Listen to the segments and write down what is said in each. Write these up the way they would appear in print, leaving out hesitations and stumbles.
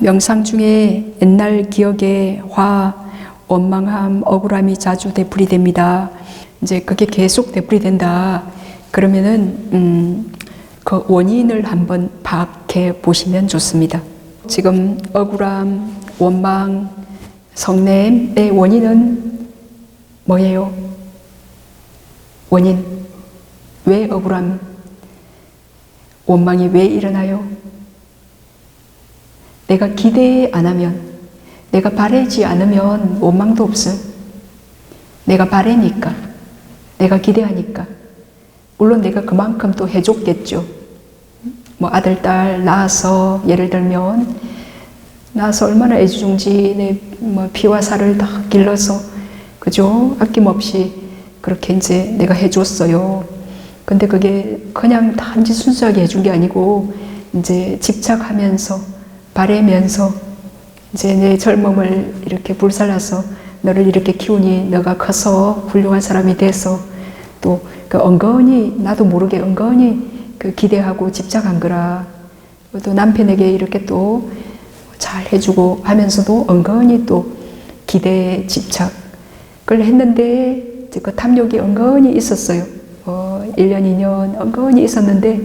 명상 중에 옛날 기억에 화, 원망함, 억울함이 자주 되풀이 됩니다. 이제 그게 계속 되풀이 된다. 그러면은 그 원인을 한번 파악해 보시면 좋습니다. 지금 억울함, 원망, 성냄의 원인은 뭐예요? 원인. 왜 억울함, 원망이 왜 일어나요? 내가 기대 안 하면, 내가 바라지 않으면 원망도 없어요. 내가 바라니까, 내가 기대하니까. 물론 내가 그만큼 또 해줬겠죠. 뭐 아들, 딸 낳아서 예를 들면 낳아서 얼마나 애지중지 내 뭐 피와 살을 다 길러서 그죠? 아낌없이 그렇게 이제 내가 해줬어요. 근데 그게 그냥 단지 순수하게 해준 게 아니고 이제 집착하면서 바라면서 이제 내 젊음을 이렇게 불살라서 너를 이렇게 키우니 너가 커서 훌륭한 사람이 돼서 또 그 은근히 나도 모르게 은근히 그 기대하고 집착한 거라. 또 남편에게 이렇게 또 잘 해주고 하면서도 은근히 또 기대에 집착을 했는데 그 탐욕이 은근히 있었어요. 1년, 2년 은근히 있었는데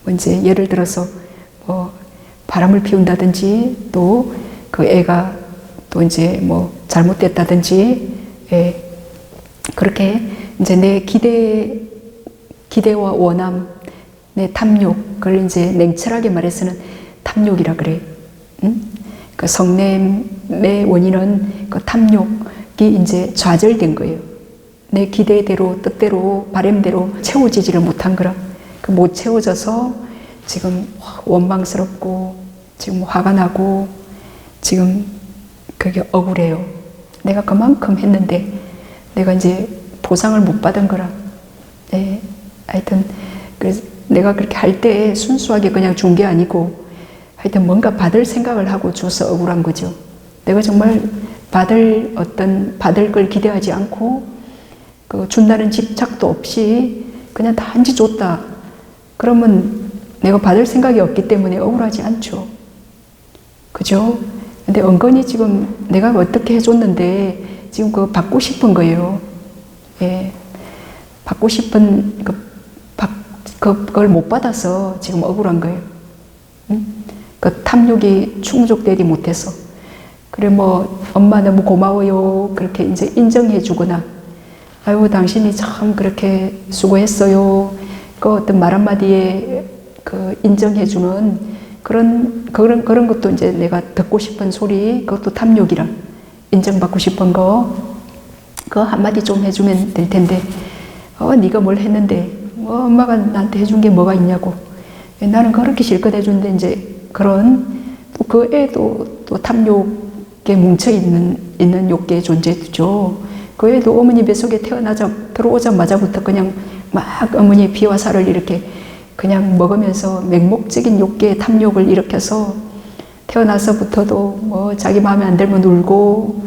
뭐 이제 예를 들어서 바람을 피운다든지 또 그 애가 또 이제 뭐 잘못됐다든지 그렇게 이제 내 기대와 원함, 내 탐욕, 그걸 이제 냉철하게 말해서는 탐욕이라 그래. 그 성냄의 원인은 그 탐욕이 이제 좌절된 거예요. 내 기대대로, 뜻대로, 바람대로 채워지지를 못한 거라. 그 못 채워져서 지금 원망스럽고, 지금 화가 나고, 지금 그게 억울해요. 내가 그만큼 했는데, 내가 이제 보상을 못 받은 거라. 네. 하여튼, 그래서 내가 그렇게 할 때 순수하게 그냥 준 게 아니고, 하여튼 뭔가 받을 생각을 하고 줘서 억울한 거죠. 내가 정말 받을 걸 기대하지 않고, 그 준다는 집착도 없이 그냥 단지 줬다. 그러면 내가 받을 생각이 없기 때문에 억울하지 않죠. 그죠? 근데 은근히 지금 내가 어떻게 해줬는데 지금 그거 받고 싶은 거예요. 예. 받고 싶은 그걸 못 받아서 지금 억울한 거예요. 그 탐욕이 충족되지 못해서. 그래 뭐 엄마 너무 고마워요. 그렇게 이제 인정해 주거나 아유 당신이 참 그렇게 수고했어요. 그 어떤 말 한마디에 그 인정해 주는 그런 것도 이제 내가 듣고 싶은 소리, 그것도 탐욕이라. 인정받고 싶은 거, 그거 한마디 좀 해주면 될 텐데, 네가 뭘 했는데, 엄마가 나한테 해준 게 뭐가 있냐고. 나는 그렇게 실컷 해주는데, 이제 그런, 그 애도 또 탐욕에 뭉쳐있는 욕계의 존재죠. 그 애도 어머니 뱃속에 들어오자마자부터 그냥 막 어머니 피와 살을 이렇게 그냥 먹으면서 맹목적인 욕계의 탐욕을 일으켜서 태어나서부터도 뭐 자기 마음에 안 들면 울고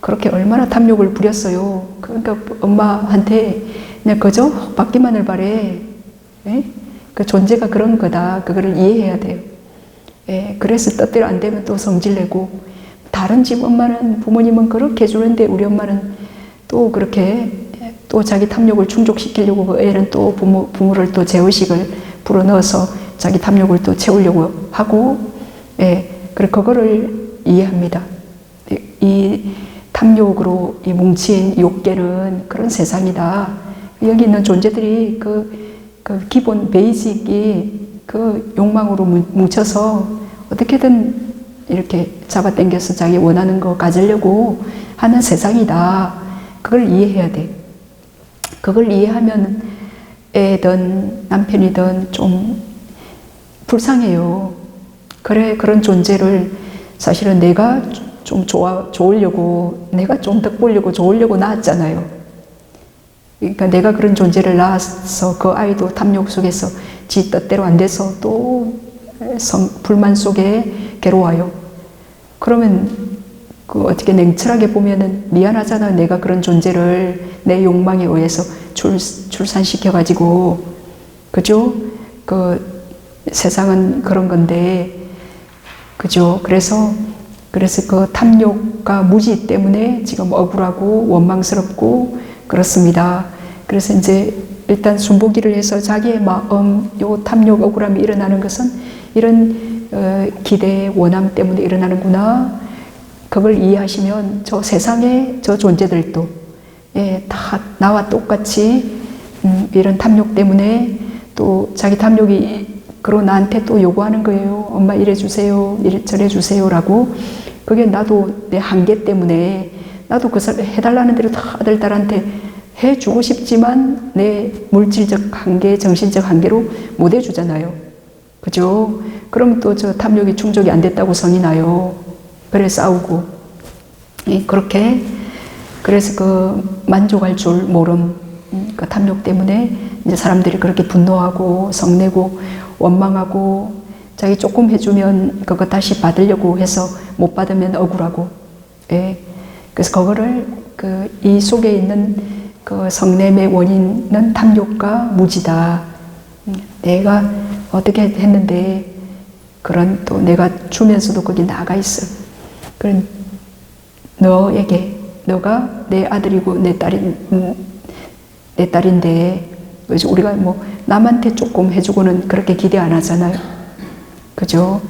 그렇게 얼마나 탐욕을 부렸어요. 그러니까 엄마한테 그냥 그저 받기만을 바래. 예? 그 존재가 그런 거다. 그거를 이해해야 돼요. 예? 그래서 뜻대로 안 되면 또 성질내고 다른 집 엄마는 부모님은 그렇게 해주는데 우리 엄마는 또 그렇게 또 자기 탐욕을 충족시키려고 그 애는 또 부모를 또 죄의식을 불어넣어서 자기 탐욕을 또 채우려고 하고, 예, 그래 그거를 이해합니다. 이 탐욕으로 이 뭉친 욕계는 그런 세상이다. 여기 있는 존재들이 그 기본 베이직이 그 욕망으로 뭉쳐서 어떻게든 이렇게 잡아당겨서 자기 원하는 거 가지려고 하는 세상이다. 그걸 이해해야 돼. 그걸 이해하면 애든 남편이든 좀 불쌍해요. 그래, 그런 존재를 사실은 내가 좀 좋으려고, 내가 좀 덕보려고 좋으려고 낳았잖아요. 그러니까 내가 그런 존재를 낳아서 그 아이도 탐욕 속에서 지 뜻대로 안 돼서 또 불만 속에 괴로워요. 그러면 그 어떻게 냉철하게 보면은 미안하잖아요. 내가 그런 존재를 내 욕망에 의해서 출산시켜가지고, 그죠? 그 세상은 그런 건데, 그죠? 그래서 그 탐욕과 무지 때문에 지금 억울하고 원망스럽고 그렇습니다. 그래서 이제 일단 순복이를 해서 자기의 마음, 요 탐욕, 억울함이 일어나는 것은 이런 기대, 원함 때문에 일어나는구나. 그걸 이해하시면 저 세상의 저 존재들도 다 나와 똑같이 이런 탐욕 때문에 또 자기 탐욕이 그러고 나한테 또 요구하는 거예요. 엄마 이래 주세요, 이래 저래 주세요라고. 그게 나도 내 한계 때문에 나도 그 사람 해달라는 대로 다 아들 딸한테 해주고 싶지만 내 물질적 한계, 정신적 한계로 못 해주잖아요. 그죠? 그럼 또 저 탐욕이 충족이 안 됐다고 성이 나요. 그래 싸우고. 그렇게 그래서 그 만족할 줄 모름, 그 탐욕 때문에 이제 사람들이 그렇게 분노하고 성내고 원망하고 자기 조금 해주면 그거 다시 받으려고 해서 못 받으면 억울하고. 그래서 그거를 이 속에 있는 그 성냄의 원인은 탐욕과 무지다. 내가 어떻게 했는데 그런 또 내가 주면서도 거기 나가 있어. 그런 너에게 너가 내 아들이고 내 딸인데 우리가 뭐 남한테 조금 해주고는 그렇게 기대 안 하잖아요. 그죠?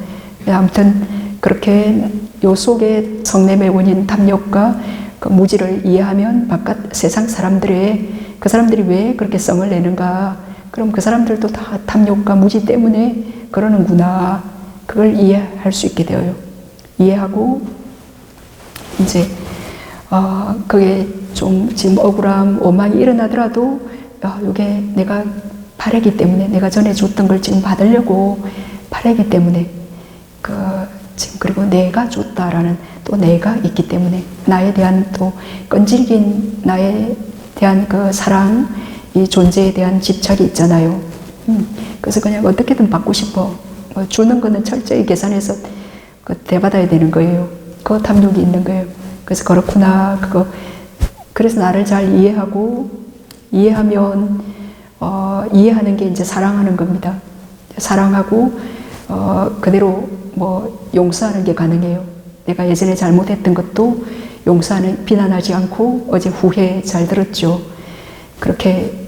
아무튼 그렇게 요 속에 성냄의 원인 탐욕과 그 무지를 이해하면 바깥 세상 사람들의 그 사람들이 왜 그렇게 성을 내는가? 그럼 그 사람들도 다 탐욕과 무지 때문에 그러는구나. 그걸 이해할 수 있게 되어요. 이해하고 이제 그게 좀 지금 억울함, 원망이 일어나더라도 이게 내가 바라기 때문에 내가 전에 줬던 걸 지금 받으려고 바라기 때문에 지금 그리고 내가 줬다라는 또 내가 있기 때문에 나에 대한 또 끈질긴 나에 대한 그 사랑, 이 존재에 대한 집착이 있잖아요. 그래서 그냥 어떻게든 받고 싶어. 주는 거는 철저히 계산해서 대받아야 되는 거예요. 그 탐욕이 있는 거예요. 그래서 그렇구나. 그래서 나를 잘 이해하고 이해하면 이해하는 게 이제 사랑하는 겁니다. 사랑하고 그대로 뭐 용서하는 게 가능해요. 내가 예전에 잘못했던 것도 용서하는, 비난하지 않고 어제 후회 잘 들었죠. 그렇게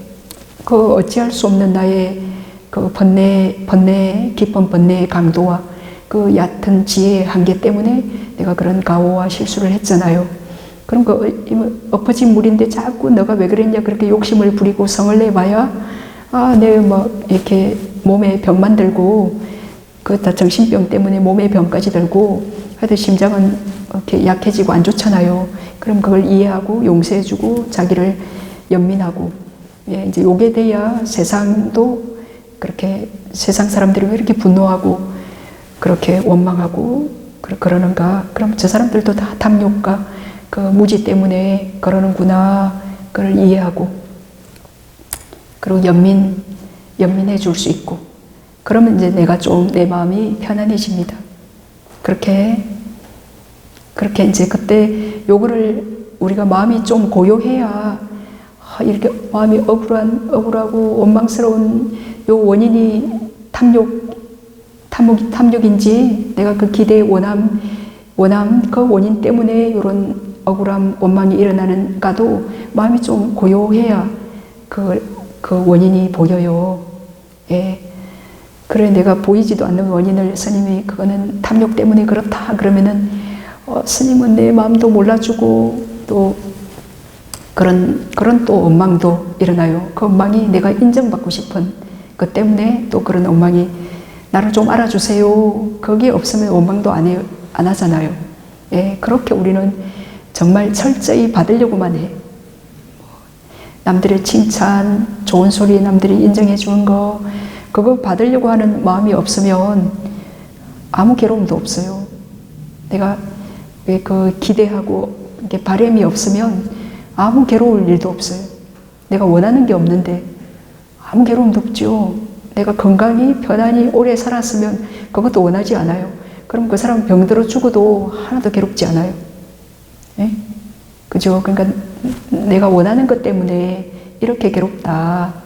어찌할 수 없는 나의 그 깊은 번뇌의 강도와 그 얕은 지혜의 한계 때문에 내가 그런 가오와 실수를 했잖아요. 그럼 엎어진 물인데 자꾸 너가 왜 그랬냐 그렇게 욕심을 부리고 성을 내봐야 내 뭐 이렇게 몸에 병만 들고 다 정신병 때문에 몸에 병까지 들고 하여튼 심장은 이렇게 약해지고 안 좋잖아요. 그럼 그걸 이해하고 용서해주고 자기를 연민하고 이제 요게 돼야 세상도 그렇게 세상 사람들이 왜 이렇게 분노하고 그렇게 원망하고 그러는가. 그럼 저 사람들도 다 탐욕과 그 무지 때문에 그러는구나. 그걸 이해하고 그리고 연민해 줄 수 있고 그러면 이제 내가 좀 내 마음이 편안해집니다. 그렇게 이제 그때 요거를 우리가 마음이 좀 고요해야 이렇게 마음이 억울하고 원망스러운 요 원인이 탐욕인지 내가 그 기대의 원함 그 원인 때문에 이런 억울함, 원망이 일어나는가도 마음이 좀 고요해야 그 원인이 보여요. 그래 내가 보이지도 않는 원인을 스님이 그거는 탐욕 때문에 그렇다 그러면은 스님은 내 마음도 몰라주고 또 그런 또 원망도 일어나요. 그 원망이 내가 인정받고 싶은 것 때문에 또 그런 원망이 나를 좀 알아주세요. 거기에 없으면 원망도 안 하잖아요. 그렇게 우리는 정말 철저히 받으려고만 해. 남들의 칭찬, 좋은 소리 남들이 인정해 주는 거 그거 받으려고 하는 마음이 없으면 아무 괴로움도 없어요. 내가 그 기대하고 바람이 없으면 아무 괴로울 일도 없어요. 내가 원하는 게 없는데 아무 괴로움도 없죠. 내가 건강히 편안히 오래 살았으면 그것도 원하지 않아요. 그럼 그 사람 병들어 죽어도 하나도 괴롭지 않아요. 그죠? 그러니까 내가 원하는 것 때문에 이렇게 괴롭다.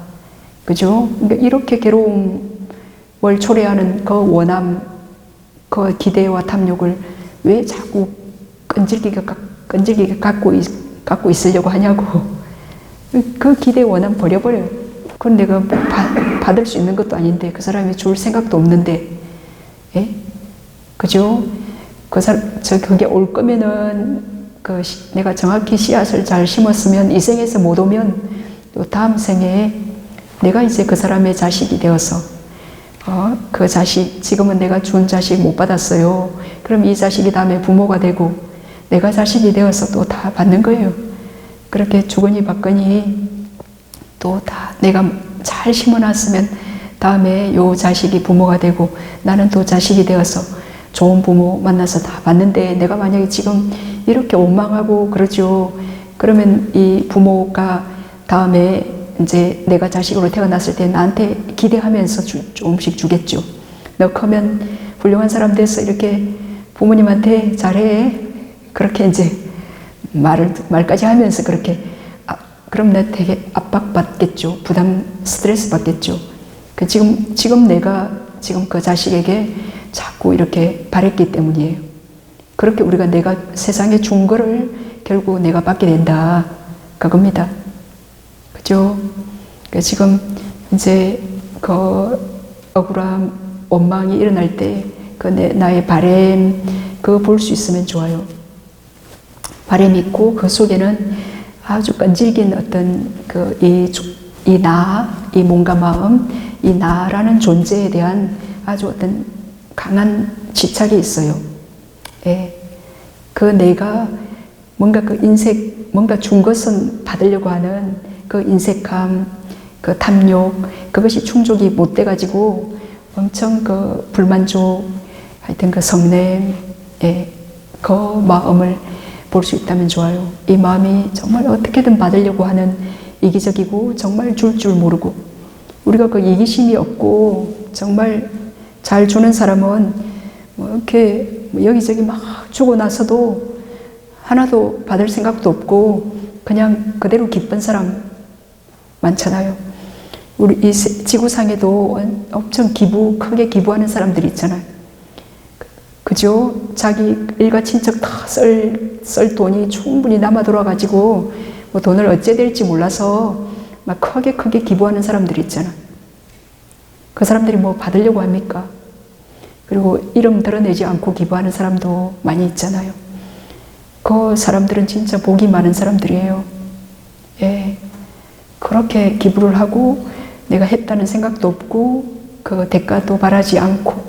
그죠? 그러니까 이렇게 괴로움을 초래하는 그 원함, 그 기대와 탐욕을 왜 자꾸 끈질기게 갖고 있으려고 하냐고. 그 기대 원한 버려버려요. 그건 내가 뭐 받을 수 있는 것도 아닌데, 그 사람이 줄 생각도 없는데, 예? 그죠? 그게 올 거면은, 내가 정확히 씨앗을 잘 심었으면, 이 생에서 못 오면, 또 다음 생에 내가 이제 그 사람의 자식이 되어서, 그 자식, 지금은 내가 준 자식 못 받았어요. 그럼 이 자식이 다음에 부모가 되고, 내가 자식이 되어서 또 다 받는 거예요. 그렇게 주거니 받거니 또 다 내가 잘 심어놨으면 다음에 요 자식이 부모가 되고 나는 또 자식이 되어서 좋은 부모 만나서 다 받는데, 내가 만약에 지금 이렇게 원망하고 그러죠. 그러면 이 부모가 다음에 이제 내가 자식으로 태어났을 때 나한테 기대하면서 조금씩 주겠죠. 너 크면 훌륭한 사람 돼서 이렇게 부모님한테 잘해. 그렇게 이제 말까지 하면서 그렇게, 그럼 내가 되게 압박받겠죠. 스트레스 받겠죠. 지금 내가 그 자식에게 자꾸 이렇게 바랬기 때문이에요. 그렇게 내가 세상에 준 거를 결국 내가 받게 된다. 그겁니다. 그죠? 지금 이제 억울함, 원망이 일어날 때 나의 바램, 그거 볼 수 있으면 좋아요. 바램이 있고 그 속에는 아주 끈질긴 어떤 이 몸과 마음, 이 나라는 존재에 대한 아주 어떤 강한 집착이 있어요. 예. 내가 뭔가 뭔가 준 것은 받으려고 하는 그 인색함, 그 탐욕, 그것이 충족이 못 돼가지고 엄청 불만족, 하여튼 성냄, 예. 그 마음을 볼 수 있다면 좋아요. 이 마음이 정말 어떻게든 받으려고 하는 이기적이고 정말 줄 줄 모르고, 우리가 이기심이 없고 정말 잘 주는 사람은 이렇게 여기저기 막 주고 나서도 하나도 받을 생각도 없고 그냥 그대로 기쁜 사람 많잖아요. 우리 이 지구상에도 엄청 크게 기부하는 사람들이 있잖아요. 그죠? 자기 일가 친척 다 쓸 돈이 충분히 남아 돌아가지고 뭐 돈을 어째 될지 몰라서 막 크게 기부하는 사람들이 있잖아. 그 사람들이 뭐 받으려고 합니까? 그리고 이름 드러내지 않고 기부하는 사람도 많이 있잖아요. 그 사람들은 진짜 복이 많은 사람들이에요. 예. 그렇게 기부를 하고 내가 했다는 생각도 없고 그 대가도 바라지 않고,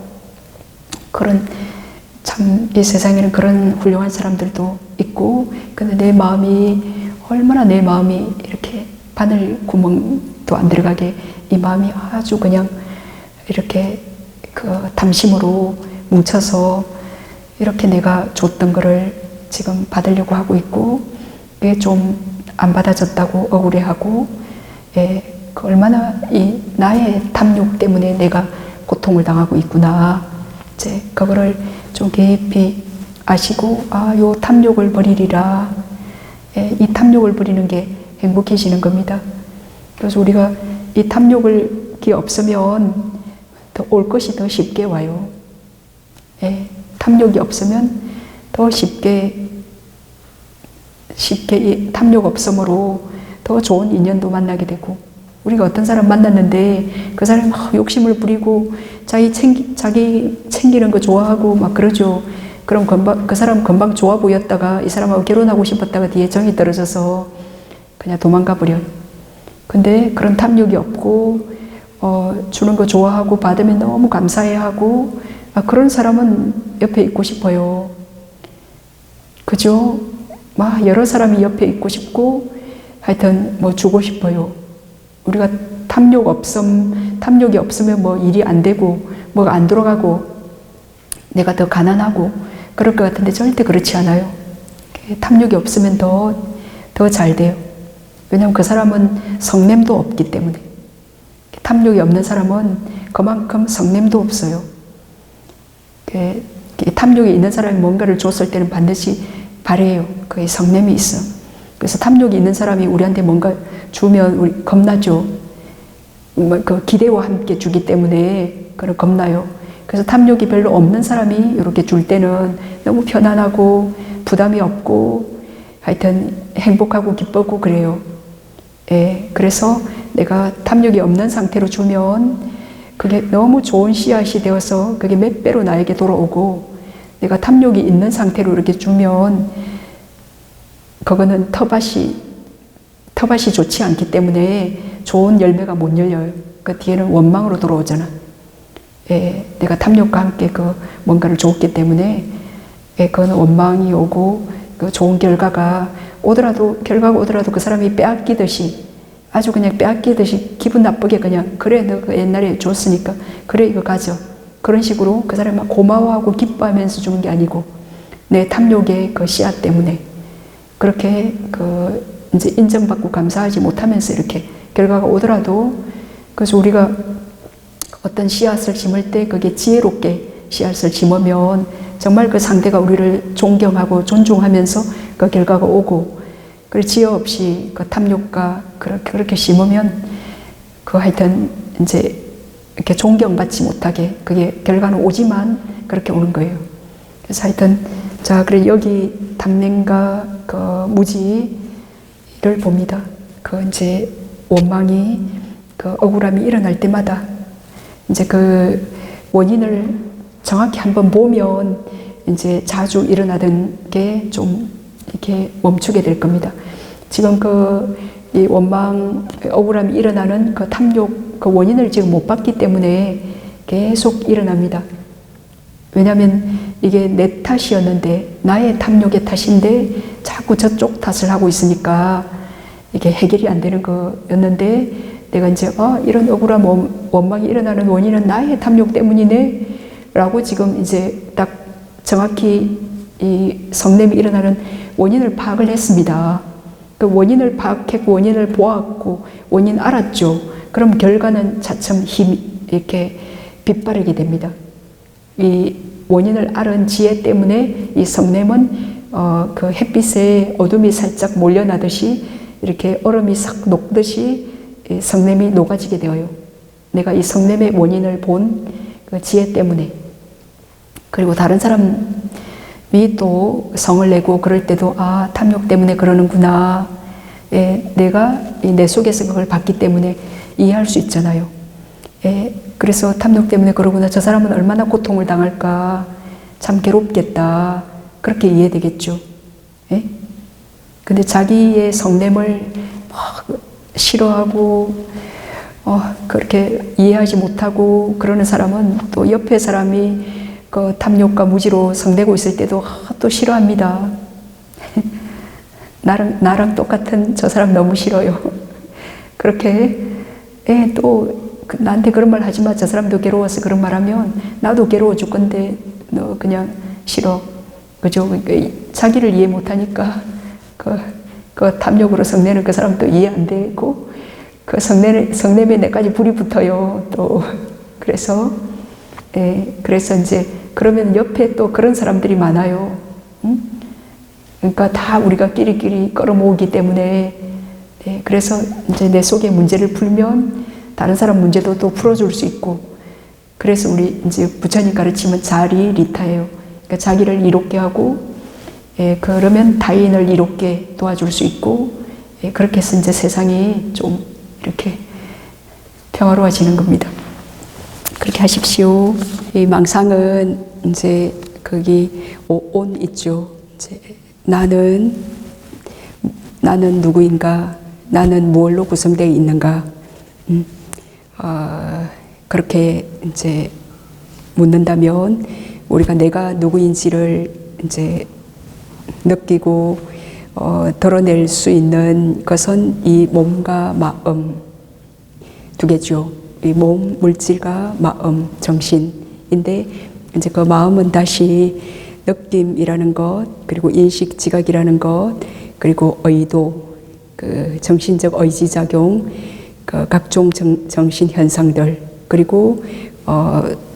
참 이 세상에는 그런 훌륭한 사람들도 있고, 근데 얼마나 내 마음이 이렇게 바늘 구멍도 안 들어가게 이 마음이 아주 그냥 이렇게 담심으로 뭉쳐서 이렇게 내가 줬던 거를 지금 받으려고 하고 있고, 그게 좀 안 받아졌다고 억울해하고, 예, 얼마나 나의 탐욕 때문에 내가 고통을 당하고 있구나. 이제 그거를 좀 깊이 아시고, 요 탐욕을 버리리라. 예, 이 탐욕을 버리는 게 행복해지는 겁니다. 그래서 우리가 이 탐욕이 없으면 더 올 것이 더 쉽게 와요. 예, 탐욕이 없으면 더 쉽게 이 탐욕 없음으로 더 좋은 인연도 만나게 되고, 우리가 어떤 사람 만났는데 그 사람이 막 욕심을 부리고 자기 챙기는 거 좋아하고 막 그러죠. 그럼 그 사람 금방 좋아 보였다가 이 사람하고 결혼하고 싶었다가 뒤에 정이 떨어져서 그냥 도망가 버려요. 근데 그런 탐욕이 없고 주는 거 좋아하고 받으면 너무 감사해하고, 그런 사람은 옆에 있고 싶어요. 그죠? 막 여러 사람이 옆에 있고 싶고 하여튼 뭐 주고 싶어요. 우리가 탐욕이 없으면 뭐 일이 안 되고 뭐가 안 돌아가고 내가 더 가난하고 그럴 것 같은데 절대 그렇지 않아요. 탐욕이 없으면 더 잘 돼요. 왜냐하면 그 사람은 성냄도 없기 때문에. 탐욕이 없는 사람은 그만큼 성냄도 없어요. 탐욕이 있는 사람이 뭔가를 줬을 때는 반드시 바래요. 그게 성냄이 있어. 그래서 탐욕이 있는 사람이 우리한테 뭔가 주면 우리 겁나죠. 그 기대와 함께 주기 때문에 그런 겁나요. 그래서 탐욕이 별로 없는 사람이 이렇게 줄 때는 너무 편안하고 부담이 없고 하여튼 행복하고 기쁘고 그래요. 예, 그래서 내가 탐욕이 없는 상태로 주면 그게 너무 좋은 씨앗이 되어서 그게 몇 배로 나에게 돌아오고, 내가 탐욕이 있는 상태로 이렇게 주면 그거는 텃밭이 좋지 않기 때문에 좋은 열매가 못 열려요. 그 뒤에는 원망으로 돌아오잖아. 예, 내가 탐욕과 함께 그 뭔가를 줬기 때문에 그건 원망이 오고, 그 좋은 결과가 오더라도 그 사람이 빼앗기듯이, 아주 그냥 빼앗기듯이 기분 나쁘게 그냥, 그래 너 그 옛날에 줬으니까 그래 이거 가져, 그런 식으로 그 사람이 막 고마워하고 기뻐하면서 주는 게 아니고, 내 탐욕의 그 씨앗 때문에 그렇게 그 이제 인정받고 감사하지 못하면서 이렇게 결과가 오더라도, 그래서 우리가 어떤 씨앗을 심을 때 그게 지혜롭게 씨앗을 심으면 정말 그 상대가 우리를 존경하고 존중하면서 그 결과가 오고, 그리고 지혜 없이 그 탐욕과 그렇게 심으면 그 하여튼 이제 이렇게 존경받지 못하게 그게 결과는 오지만 그렇게 오는 거예요. 그래서 하여튼 자, 그래 여기 탐냄과 그 무지를 봅니다. 그 이제 원망이, 그 억울함이 일어날 때마다 이제 그 원인을 정확히 한번 보면 이제 자주 일어나던 게 좀 이렇게 멈추게 될 겁니다. 지금 이 원망, 억울함이 일어나는 그 탐욕, 그 원인을 지금 못 봤기 때문에 계속 일어납니다. 왜냐하면 이게 내 탓이었는데, 나의 탐욕의 탓인데 자꾸 저쪽 탓을 하고 있으니까 이게 해결이 안 되는 거였는데, 내가 이제 이런 억울함, 원망이 일어나는 원인은 나의 탐욕 때문이네 라고 지금 이제 딱 정확히 이 성냄이 일어나는 원인을 파악을 했습니다. 그 원인을 파악했고 원인을 보았고 원인 알았죠. 그럼 결과는 차츰 이렇게 빛바르게 됩니다. 이 원인을 알은 지혜 때문에 이 성냄은 그 햇빛에 어둠이 살짝 몰려나듯이 이렇게 얼음이 싹 녹듯이 이 성냄이 녹아지게 되어요. 내가 이 성냄의 원인을 본 그 지혜 때문에. 그리고 다른 사람이 또 성을 내고 그럴 때도 탐욕 때문에 그러는구나. 예, 내가 내 속에서 그걸 봤기 때문에 이해할 수 있잖아요. 예, 그래서 탐욕 때문에 그러구나. 저 사람은 얼마나 고통을 당할까. 참 괴롭겠다. 그렇게 이해되겠죠. 예? 근데 자기의 성냄을 싫어하고 그렇게 이해하지 못하고 그러는 사람은 또 옆에 사람이 그 탐욕과 무지로 성내고 있을 때도 또 싫어합니다. 나랑 똑같은 저 사람 너무 싫어요. 그렇게 또 나한테 그런 말 하지 마. 저 사람도 괴로워서 그런 말 하면 나도 괴로워 죽 건데 너 그냥 싫어. 그죠? 자기를 이해 못하니까 그 탐욕으로 성내는 그 사람도 이해 안 되고, 그 성냄에 내까지 불이 붙어요. 또 그래서 이제 그러면 옆에 또 그런 사람들이 많아요. 응? 그러니까 다 우리가 끼리끼리 끌어모으기 때문에, 그래서 이제 내 속에 문제를 풀면 다른 사람 문제도 또 풀어줄 수 있고, 그래서 우리 이제 부처님 가르치면 자리 리타예요. 그러니까 자기를 이롭게 하고, 그러면 타인을 이롭게 도와줄 수 있고, 그렇게 해서 이제 세상이 좀 이렇게 평화로워지는 겁니다. 그렇게 하십시오. 이 망상은 이제 거기 온 있죠. 이제 나는 누구인가? 나는 무엇로 구성되어 있는가? 그렇게 이제 묻는다면 우리가 내가 누구인지를 이제 느끼고 드러낼 수 있는 것은 이 몸과 마음 두 개죠. 이 몸, 물질과 마음, 정신인데, 이제 그 마음은 다시 느낌이라는 것, 그리고 인식, 지각이라는 것, 그리고 의도, 그 정신적 의지작용, 그 각종 정신 현상들, 그리고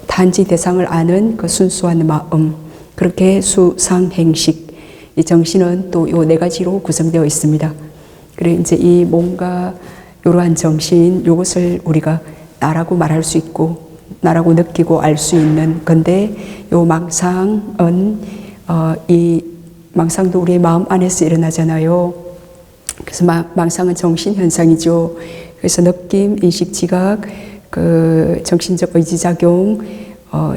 단지 대상을 아는 그 순수한 마음, 그렇게 수상행식, 이 정신은 또 요 네 가지로 구성되어 있습니다. 그래 이제 이 몸과 이러한 정신, 이것을 우리가 나라고 말할 수 있고, 나라고 느끼고 알 수 있는 건데, 요 망상은 이 망상도 우리의 마음 안에서 일어나잖아요. 그래서 망상은 정신현상이죠. 그래서 느낌, 인식, 지각, 그 정신적 의지작용,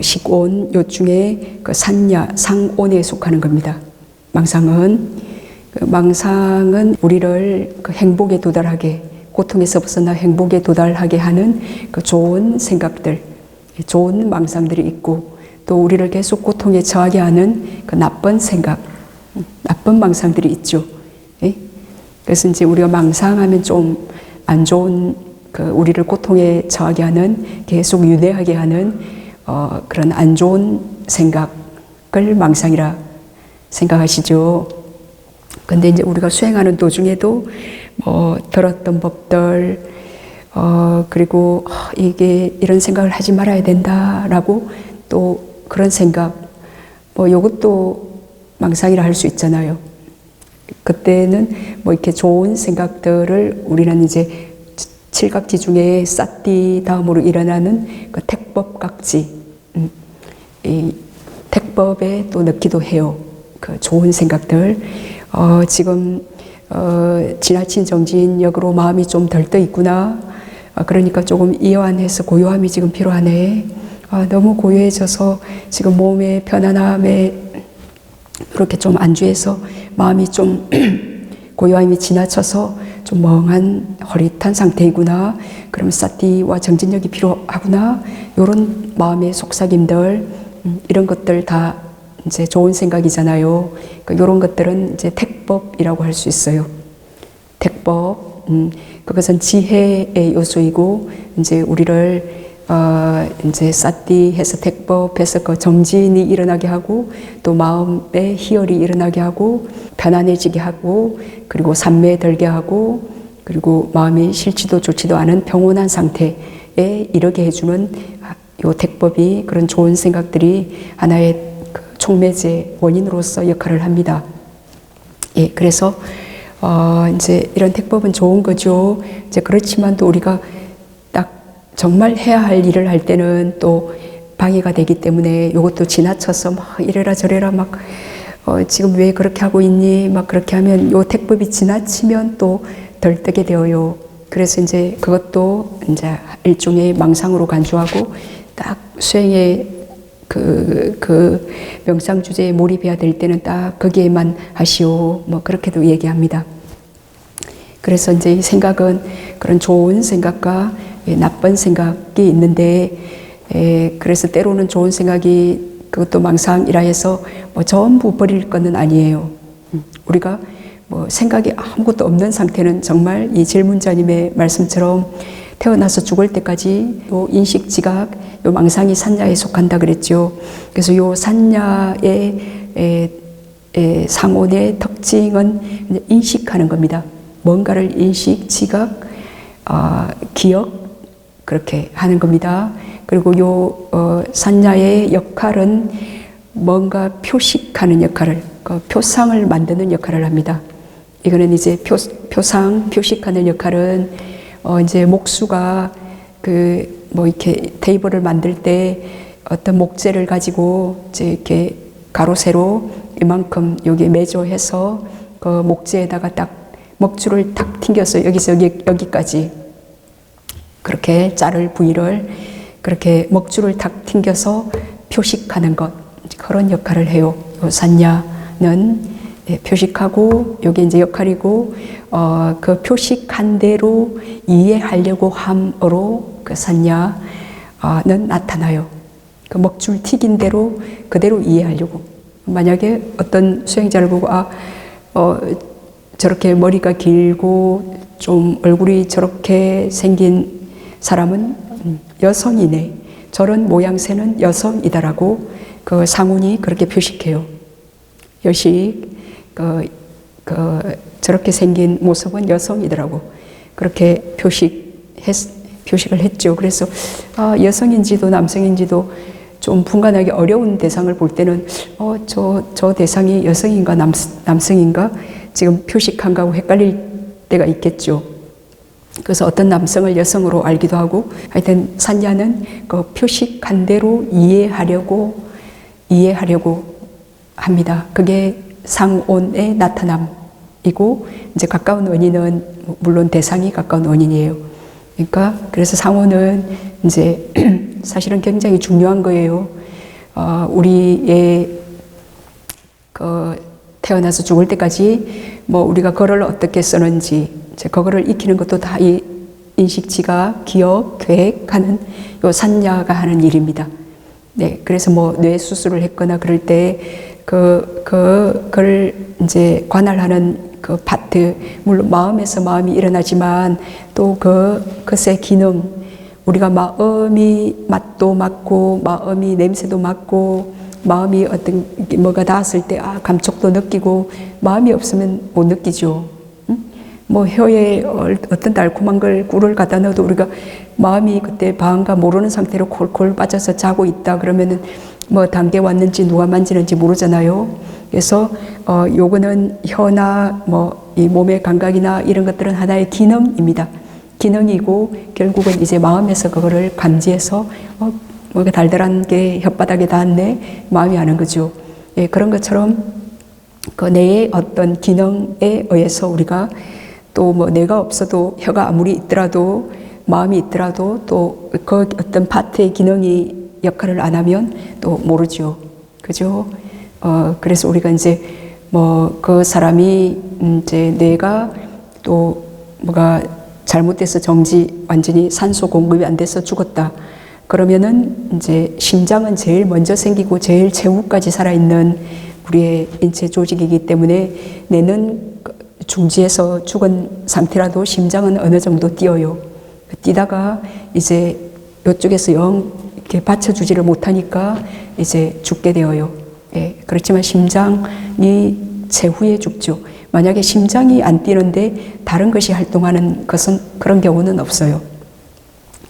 식온, 요 중에 그 산야, 상온에 속하는 겁니다. 망상은 우리를 그 행복에 도달하게, 고통에서 벗어나 행복에 도달하게 하는 그 좋은 생각들, 좋은 망상들이 있고, 또 우리를 계속 고통에 처하게 하는 그 나쁜 생각, 나쁜 망상들이 있죠. 그래서 이제 우리가 망상하면 좀 안 좋은, 그 우리를 고통에 처하게 하는, 계속 유대하게 하는 그런 안 좋은 생각을 망상이라 생각하시죠. 근데 이제 우리가 수행하는 도중에도 들었던 법들, 그리고 이게 이런 생각을 하지 말아야 된다라고, 또 그런 생각, 요것도 망상이라 할 수 있잖아요. 그때는 이렇게 좋은 생각들을 우리는 이제 칠각지 중에 사띠 다음으로 일어나는 그 택법각지, 이 택법에 또 넣기도 해요. 그 좋은 생각들. 지금 지나친 정진력으로 마음이 좀 덜떠 있구나. 그러니까 조금 이완해서 고요함이 지금 필요하네. 너무 고요해져서 지금 몸의 편안함에 그렇게 좀 안주해서 마음이 좀 고요함이 지나쳐서 좀 멍한 허릿한 상태이구나. 그러면 사띠와 정진력이 필요하구나. 이런 마음의 속삭임들, 이런 것들 다 이제 좋은 생각이잖아요. 이런 것들은 이제 택법이라고 할 수 있어요. 택법, 그것은 지혜의 요소이고, 이제 우리를 이제 사띠해서 택법해서 그 정진이 일어나게 하고, 또 마음의 희열이 일어나게 하고, 편안해지게 하고, 그리고 산매에 들게 하고, 그리고 마음이 싫지도 좋지도 않은 평온한 상태에 이르게 해주는 요 택법이, 그런 좋은 생각들이 하나의 그 촉매제 원인으로서 역할을 합니다. 예, 그래서 이제 이런 택법은 좋은 거죠. 이제 그렇지만 또 우리가 정말 해야 할 일을 할 때는 또 방해가 되기 때문에 이것도 지나쳐서 막 이래라 저래라 막 지금 왜 그렇게 하고 있니? 막 그렇게 하면 요 택법이 지나치면 또 덜뜨게 되어요. 그래서 이제 그것도 이제 일종의 망상으로 간주하고, 딱 수행의 그 명상 주제에 몰입해야 될 때는 딱 거기에만 하시오. 뭐 그렇게도 얘기합니다. 그래서 이제 이 생각은 그런 좋은 생각과 나쁜 생각이 있는데, 그래서 때로는 좋은 생각이 그것도 망상이라 해서 전부 버릴 것은 아니에요. 우리가 생각이 아무것도 없는 상태는 정말 이 질문자님의 말씀처럼 태어나서 죽을 때까지 요 인식, 지각, 요 망상이 산야에 속한다 그랬죠. 그래서 요 산야의 상온의 특징은 인식하는 겁니다. 뭔가를 인식, 지각, 기억, 그렇게 하는 겁니다. 그리고 요 산야의 역할은 뭔가 표식하는 역할을, 표상을 만드는 역할을 합니다. 이거는 이제 표식하는 역할은 이제 목수가 이렇게 테이블을 만들 때 어떤 목재를 가지고 이제 이렇게 가로 세로 이만큼 여기 매조해서 그 목재에다가 딱 먹줄을 탁 튕겨서 여기서 여기까지 그렇게 자를 부위를 그렇게 먹줄을 탁 튕겨서 표식하는 것, 그런 역할을 해요. 산야는 표식하고, 요게 이제 역할이고, 그 표식한 대로 이해하려고 함으로 그 산야는 나타나요. 그 먹줄 튀긴 대로 그대로 이해하려고. 만약에 어떤 수행자를 보고 저렇게 머리가 길고 좀 얼굴이 저렇게 생긴 사람은 여성이네, 저런 모양새는 여성이다라고 그 상훈이 그렇게 표식해요. 여식, 저렇게 생긴 모습은 여성이더라고. 그렇게 표식을 했죠. 그래서 여성인지도 남성인지도 좀 분간하기 어려운 대상을 볼 때는 저 대상이 여성인가 남성인가 지금 표식한 거하고 헷갈릴 때가 있겠죠. 그래서 어떤 남성을 여성으로 알기도 하고, 하여튼 산야는 그 표식한 대로 이해하려고 합니다. 그게 상온의 나타남이고, 이제 가까운 원인은 물론 대상이 가까운 원인이에요. 그러니까 그래서 상온은 이제 사실은 굉장히 중요한 거예요. 우리의 그 태어나서 죽을 때까지 뭐 우리가 그거를 어떻게 쓰는지, 이제 그거를 익히는 것도 다 이 인식, 지각, 기억, 계획하는 요 산야가 하는 일입니다. 네, 그래서 뭐 뇌 수술을 했거나 그럴 때 그걸 이제 관할하는 그 파트, 물론 마음에서 마음이 일어나지만 또 그것의 기능, 우리가 마음이 맛도 맡고 마음이 냄새도 맡고 마음이 어떤 뭐가 닿았을 때 감촉도 느끼고, 마음이 없으면 못 느끼죠. 뭐 혀에 어떤 달콤한 꿀을 갖다 넣어도 우리가 마음이 그때 방황가 모르는 상태로 콜콜 빠져서 자고 있다 그러면은 뭐 단계 왔는지 누가 만지는지 모르잖아요. 그래서 요거는 혀나 뭐 이 몸의 감각이나 이런 것들은 하나의 기능입니다. 기능이고 결국은 이제 마음에서 그거를 감지해서 뭐가 달달한 게 혓바닥에 닿았네, 마음이 아는 거죠. 예, 그런 것처럼 그 뇌의 어떤 기능에 의해서 우리가 또 뭐 뇌가 없어도 혀가 아무리 있더라도 마음이 있더라도 또 그 어떤 파트의 기능이 역할을 안 하면 또 모르죠. 그죠? 그래서 우리가 이제 뭐 그 사람이 이제 뇌가 또 뭐가 잘못돼서 완전히 산소 공급이 안 돼서 죽었다. 그러면은 이제 심장은 제일 먼저 생기고 제일 최후까지 살아있는 우리의 인체 조직이기 때문에 뇌는 중지해서 죽은 상태라도 심장은 어느 정도 뛰어요. 뛰다가 이제 이쪽에서 영 이렇게 받쳐주지를 못하니까 이제 죽게 되어요. 예, 그렇지만 심장이 최후에 죽죠. 만약에 심장이 안 뛰는데 다른 것이 활동하는 것은 그런 경우는 없어요.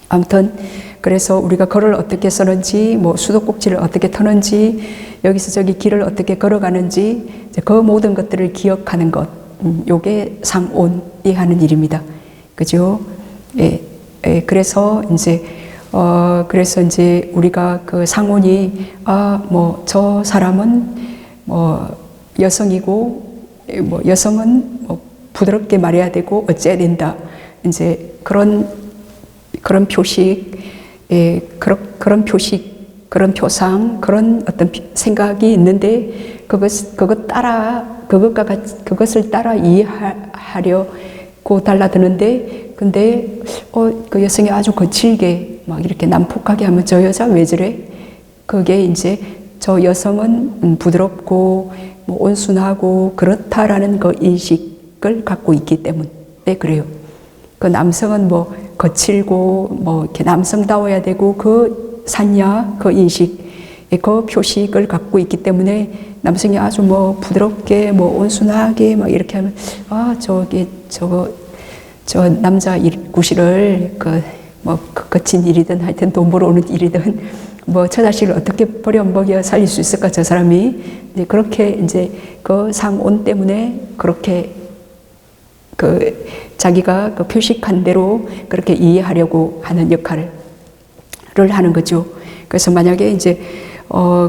아무튼 그래서 우리가 걸을 어떻게 쓰는지, 뭐 수도꼭지를 어떻게 터는지, 여기서 저기 길을 어떻게 걸어가는지, 이제 그 모든 것들을 기억하는 것, 요게 상온이 하는 일입니다. 그죠? 예, 예, 그래서 이제 우리가 그 상온이 뭐 저 사람은 뭐 여성이고, 뭐 여성은 뭐 부드럽게 말해야 되고 어째야 된다. 이제 그런 표식, 예, 그런 표식, 그런 표상, 그런 어떤 생각이 있는데 그것을 따라 이해하려고 달라드는데, 근데 그 여성이 아주 거칠게 막 이렇게 난폭하게 하면 저 여자 왜 저래? 그게 이제 저 여성은 부드럽고 뭐 온순하고 그렇다라는 그 인식을 갖고 있기 때문에 그래요. 그 남성은 뭐 거칠고 뭐 이렇게 남성다워야 되고 그 산야, 그 인식, 그 표식을 갖고 있기 때문에 남성이 아주 뭐 부드럽게 뭐 온순하게 막 이렇게 하면 저 남자 구실을 뭐 거친 일이든 하여튼 돈 벌어오는 일이든 뭐 저 자식을 어떻게 버려먹여 살릴 수 있을까 저 사람이, 이제 그렇게 이제 그 상온 때문에 그렇게 자기가 그 표식한 대로 그렇게 이해하려고 하는 역할을 하는 거죠. 그래서 만약에 이제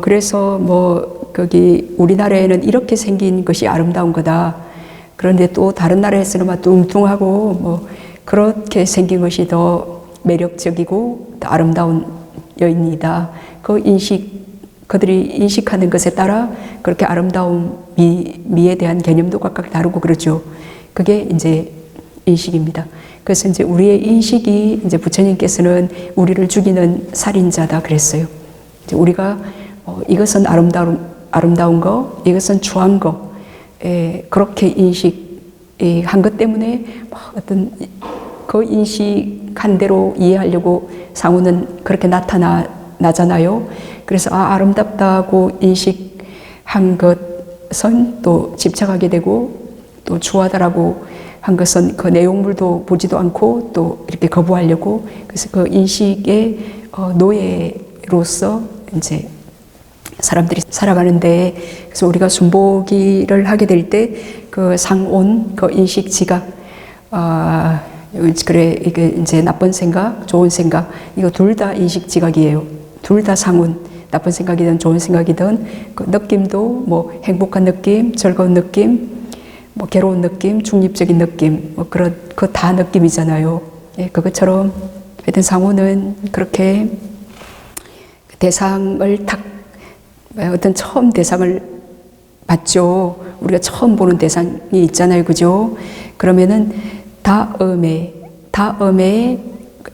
그래서 뭐 거기 우리나라에는 이렇게 생긴 것이 아름다운 거다. 그런데 또 다른 나라에서는 막 뚱뚱하고 뭐 그렇게 생긴 것이 더 매력적이고 더 아름다운 여인이다. 그들이 인식하는 것에 따라 그렇게 아름다운 미에 대한 개념도 각각 다르고 그렇죠. 그게 이제 인식입니다. 그래서 이제 우리의 인식이 이제 부처님께서는 우리를 죽이는 살인자다 그랬어요. 이제 우리가 이것은 아름다운 거, 이것은 추한 거, 그렇게 인식한 것 때문에 어떤 그 인식한 대로 이해하려고 상호는 그렇게 나잖아요. 그래서 아름답다고 인식한 것은 또 집착하게 되고, 또 추하다라고 한 것은 그 내용물도 보지도 않고 또 이렇게 거부하려고, 그래서 그 인식의 노예로서 이제 사람들이 살아가는데, 그래서 우리가 순보기를 하게 될 때 그 상온, 그 인식 지각, 그래, 이게 이제 나쁜 생각, 좋은 생각, 이거 둘 다 인식 지각이에요. 둘 다 상훈. 나쁜 생각이든 좋은 생각이든 그 느낌도 뭐 행복한 느낌, 즐거운 느낌, 뭐 괴로운 느낌, 중립적인 느낌, 뭐 그런 그 다 느낌이잖아요. 예, 그것처럼 하여튼 상훈은 그렇게 대상을 탁 어떤 처음 대상을 봤죠. 우리가 처음 보는 대상이 있잖아요, 그죠? 그러면은 다음에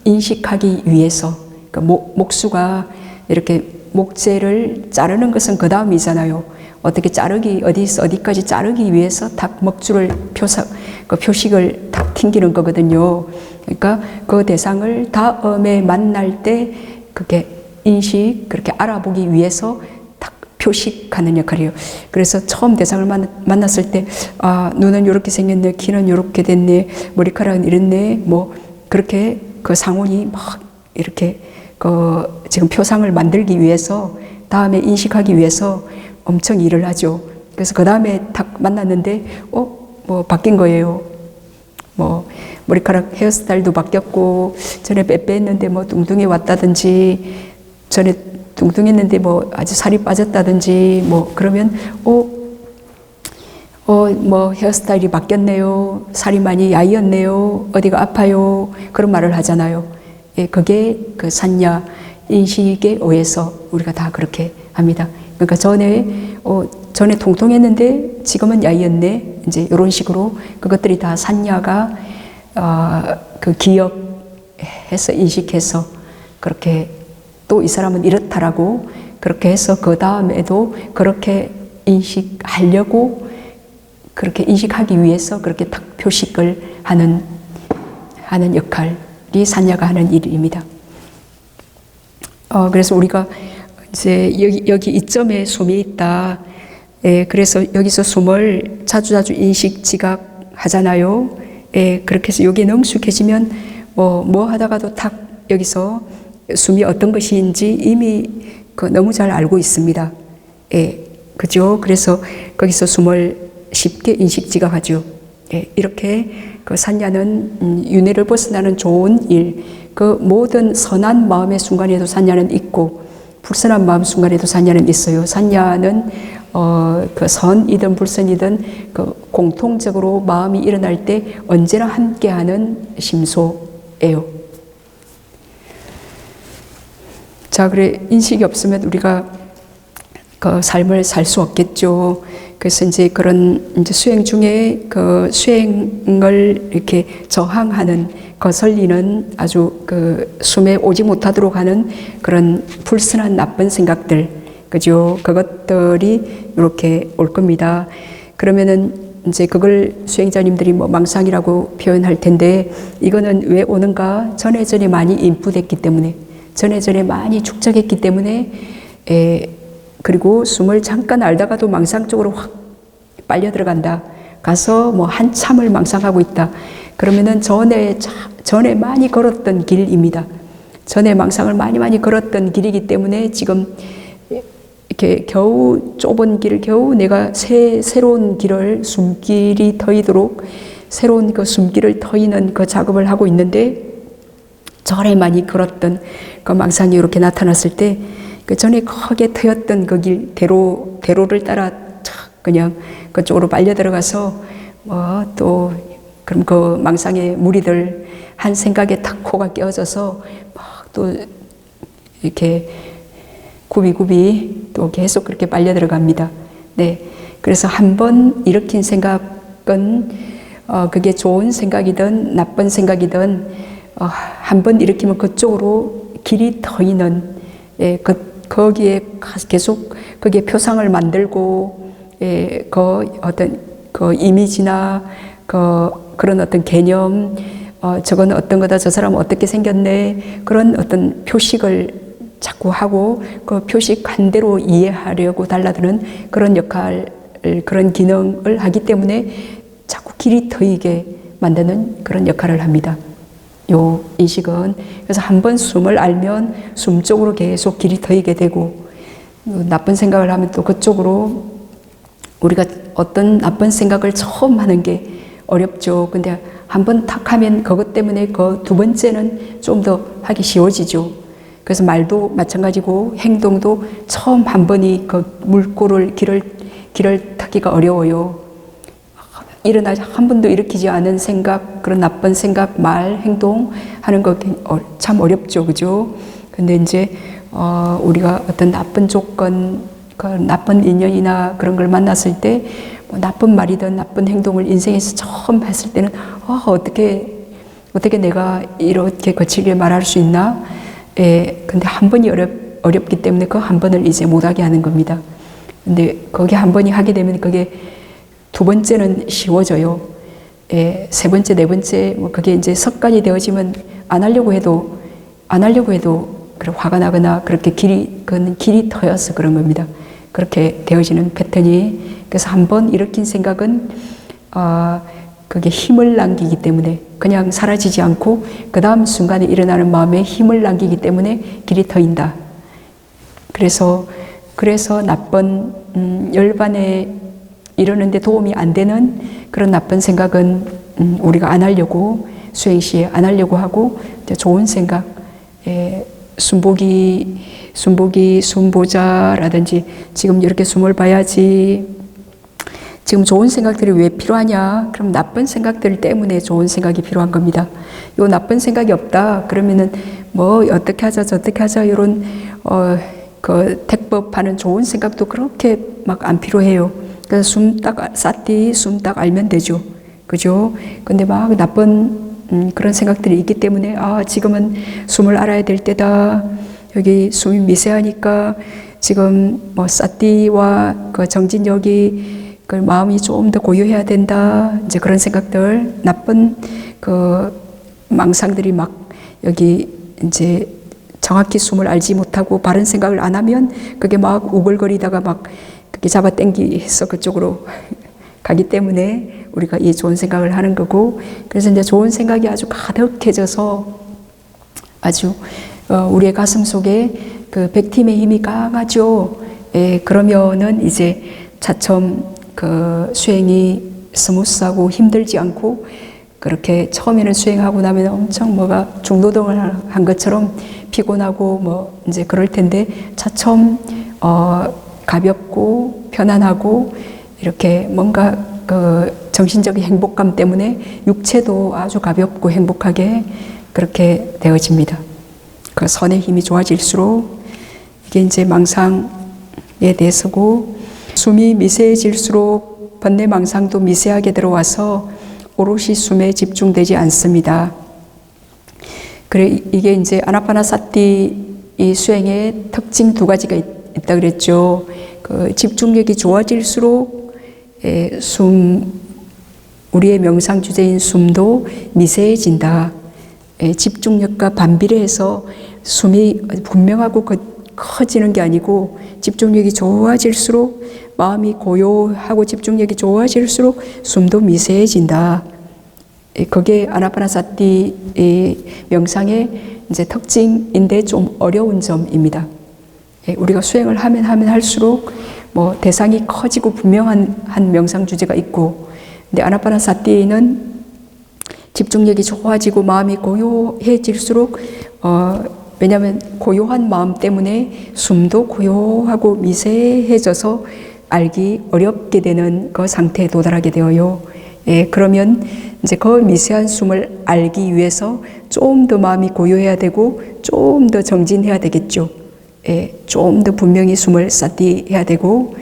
인식하기 위해서 그 목수가 이렇게 목재를 자르는 것은 그 다음이잖아요. 어떻게 자르기 어디까지 자르기 위해서 탁 먹줄을 표식을 탁 튕기는 거거든요. 그러니까 그 대상을 다음에 만날 때 그게 인식 그렇게 알아보기 위해서 탁 표식하는 역할이에요. 그래서 처음 대상을 만났을 때 눈은 이렇게 생겼네, 키는 이렇게 됐네, 머리카락은 이랬네, 뭐 그렇게 그 상훈이 막 이렇게 그 지금 표상을 만들기 위해서 다음에 인식하기 위해서 엄청 일을 하죠. 그래서 그 다음에 딱 만났는데 뭐 바뀐 거예요. 뭐 머리카락 헤어스타일도 바뀌었고 전에 빼뺐는데 뭐 뚱뚱해 왔다든지 전에 뚱뚱했는데 뭐 아주 살이 빠졌다든지 뭐 그러면 뭐 헤어스타일이 바뀌었네요. 살이 많이 야이었네요. 어디가 아파요. 그런 말을 하잖아요. 예, 그게 그 산야 인식에 의해서 우리가 다 그렇게 합니다. 그러니까 전에 통통했는데 지금은 야이었네. 이제 이런 식으로 그것들이 다 산야가 그 기억해서 인식해서 그렇게 또 이 사람은 이렇다라고 그렇게 해서 그 다음에도 그렇게 인식하려고 그렇게 인식하기 위해서 그렇게 딱 표식을 하는 역할이 산야가 하는 일입니다. 그래서 우리가 이제 여기 이점에 숨이 있다. 예, 그래서 여기서 숨을 자주자주 인식 지각 하잖아요. 예, 그렇게 해서 여기에 능숙해지면 뭐 하다가도 탁 여기서 숨이 어떤 것인지 이미 너무 잘 알고 있습니다. 예, 그죠? 그래서 거기서 숨을 쉽게 인식 지각하죠. 예, 이렇게 그 산야는 윤회를 벗어나는 좋은 일, 그 모든 선한 마음의 순간에도 산야는 있고 불선한 마음 순간에도 산야는 있어요. 산야는 그 선이든 불선이든 그 공통적으로 마음이 일어날 때 언제나 함께하는 심소예요. 자, 그래 인식이 없으면 우리가 그 삶을 살 수 없겠죠. 그래서 이제 그런 이제 수행 중에 그 수행을 이렇게 저항하는 거슬리는 아주 그 숨에 오지 못하도록 하는 그런 불순한 나쁜 생각들, 그죠? 그것들이 이렇게 올 겁니다. 그러면은 이제 그걸 수행자님들이 뭐 망상이라고 표현할 텐데 이거는 왜 오는가? 전에 많이 인풋했기 때문에, 전에 많이 축적했기 때문에, 그리고 숨을 잠깐 알다가도 망상 쪽으로 확 빨려 들어간다. 가서 뭐 한참을 망상하고 있다. 그러면은 전에 많이 걸었던 길입니다. 전에 망상을 많이 걸었던 길이기 때문에 지금 이렇게 겨우 좁은 길을 겨우 내가 새로운 길을 숨길이 터이도록 새로운 그 숨길을 터이는 그 작업을 하고 있는데 전에 많이 걸었던 그 망상이 이렇게 나타났을 때 그 전에 크게 트였던 그 길 대로를 따라 그냥 그쪽으로 빨려 들어가서 또 그럼 그 망상의 무리들 한 생각에 탁 코가 끼어져서 막 또 이렇게 굽이 또 계속 그렇게 빨려 들어갑니다. 네, 그래서 한번 일으킨 생각은 그게 좋은 생각이든 나쁜 생각이든 한번 일으키면 그쪽으로 길이 터이는 거기에 계속 그게 표상을 만들고 그 어떤 그 이미지나 그런 어떤 개념 저거는 어떤 거다 저 사람은 어떻게 생겼네 그런 어떤 표식을 자꾸 하고 그 표식한 대로 이해하려고 달라드는 그런 역할 그런 기능을 하기 때문에 자꾸 길이 터이게 만드는 그런 역할을 합니다. 요 인식은 그래서 한번 숨을 알면 숨 쪽으로 계속 길이 터이게 되고 나쁜 생각을 하면 또 그쪽으로 우리가 어떤 나쁜 생각을 처음 하는 게 어렵죠. 근데 한번 탁 하면 그것 때문에 그 두 번째는 좀 더 하기 쉬워지죠. 그래서 말도 마찬가지고 행동도 처음 한 번이 그 물꼬를 길을 타기가 어려워요. 일어나 한 번도 일으키지 않은 생각, 그런 나쁜 생각, 말, 행동 하는 거 참 어렵죠, 그죠? 근데 이제 우리가 어떤 나쁜 조건, 그 나쁜 인연이나 그런 걸 만났을 때 뭐 나쁜 말이든 나쁜 행동을 인생에서 처음 했을 때는 어떻게 내가 이렇게 거칠게 말할 수 있나? 예, 근데 한 번이 어렵기 때문에 그 한 번을 이제 못하게 하는 겁니다. 근데 거기 한 번이 하게 되면 그게 두 번째는 쉬워져요. 예, 세 번째, 네 번째, 뭐 그게 이제 습관이 되어지면 안 하려고 해도 그래 화가 나거나 그렇게 그건 길이 터여서 그런 겁니다. 그렇게 되어지는 패턴이. 그래서 한 번 일으킨 생각은 그게 힘을 남기기 때문에 그냥 사라지지 않고 그 다음 순간에 일어나는 마음에 힘을 남기기 때문에 길이 터인다. 그래서 나쁜 열반에 이러는데 도움이 안 되는 그런 나쁜 생각은 우리가 안 하려고 수행 시에 안 하려고 하고 좋은 생각, 숨보자라든지 지금 이렇게 숨을 봐야지. 지금 좋은 생각들이 왜 필요하냐? 그럼 나쁜 생각들 때문에 좋은 생각이 필요한 겁니다. 요 나쁜 생각이 없다 그러면은 뭐 어떻게 하자 저떻게 하자 이런 그 택법하는 좋은 생각도 그렇게 막 안 필요해요. 그래서 숨 딱 알면 되죠. 그죠? 근데 막 나쁜 그런 생각들이 있기 때문에 지금은 숨을 알아야 될 때다. 여기 숨이 미세하니까 지금 뭐 사띠와 그 정진력이 그 마음이 좀 더 고요해야 된다. 이제 그런 생각들, 나쁜 그 망상들이 막 여기 이제 정확히 숨을 알지 못하고 바른 생각을 안 하면 그게 막 우글거리다가 막 그게 잡아 당기서 그쪽으로 가기 때문에 우리가 이 좋은 생각을 하는 거고, 그래서 이제 좋은 생각이 아주 가득해져서 아주 우리의 가슴 속에 그 백팀의 힘이 강하죠. 그러면은 이제 차츰 그 수행이 스무스하고 힘들지 않고, 그렇게 처음에는 수행하고 나면 엄청 뭐가 중노동을 한 것처럼 피곤하고 뭐 이제 그럴 텐데 차츰 가볍고 편안하고 이렇게 뭔가 그 정신적인 행복감 때문에 육체도 아주 가볍고 행복하게 그렇게 되어집니다. 그 선의 힘이 좋아질수록 이게 이제 망상에 대해서고, 숨이 미세해질수록 번뇌 망상도 미세하게 들어와서 오롯이 숨에 집중되지 않습니다. 그래 이게 이제 아나파나사티 이 수행의 특징 두 가지가 있다 그랬죠. 그 집중력이 좋아질수록 우리의 명상 주제인 숨도 미세해진다. 집중력과 반비례해서 숨이 분명하고 커지는 게 아니고 집중력이 좋아질수록 마음이 고요하고 집중력이 좋아질수록 숨도 미세해진다. 그게 아나파나사티 명상의 이제 특징인데 좀 어려운 점입니다. 우리가 수행을 하면 할수록 뭐 대상이 커지고 분명한 한 명상 주제가 있고, 근데 아나파나사티는 집중력이 좋아지고 마음이 고요해질수록 왜냐하면 고요한 마음 때문에 숨도 고요하고 미세해져서 알기 어렵게 되는 그 상태에 도달하게 되어요. 그러면 이제 그 미세한 숨을 알기 위해서 좀 더 마음이 고요해야 되고 좀 더 정진해야 되겠죠. 좀 더 분명히 숨을 사띠해야 되고,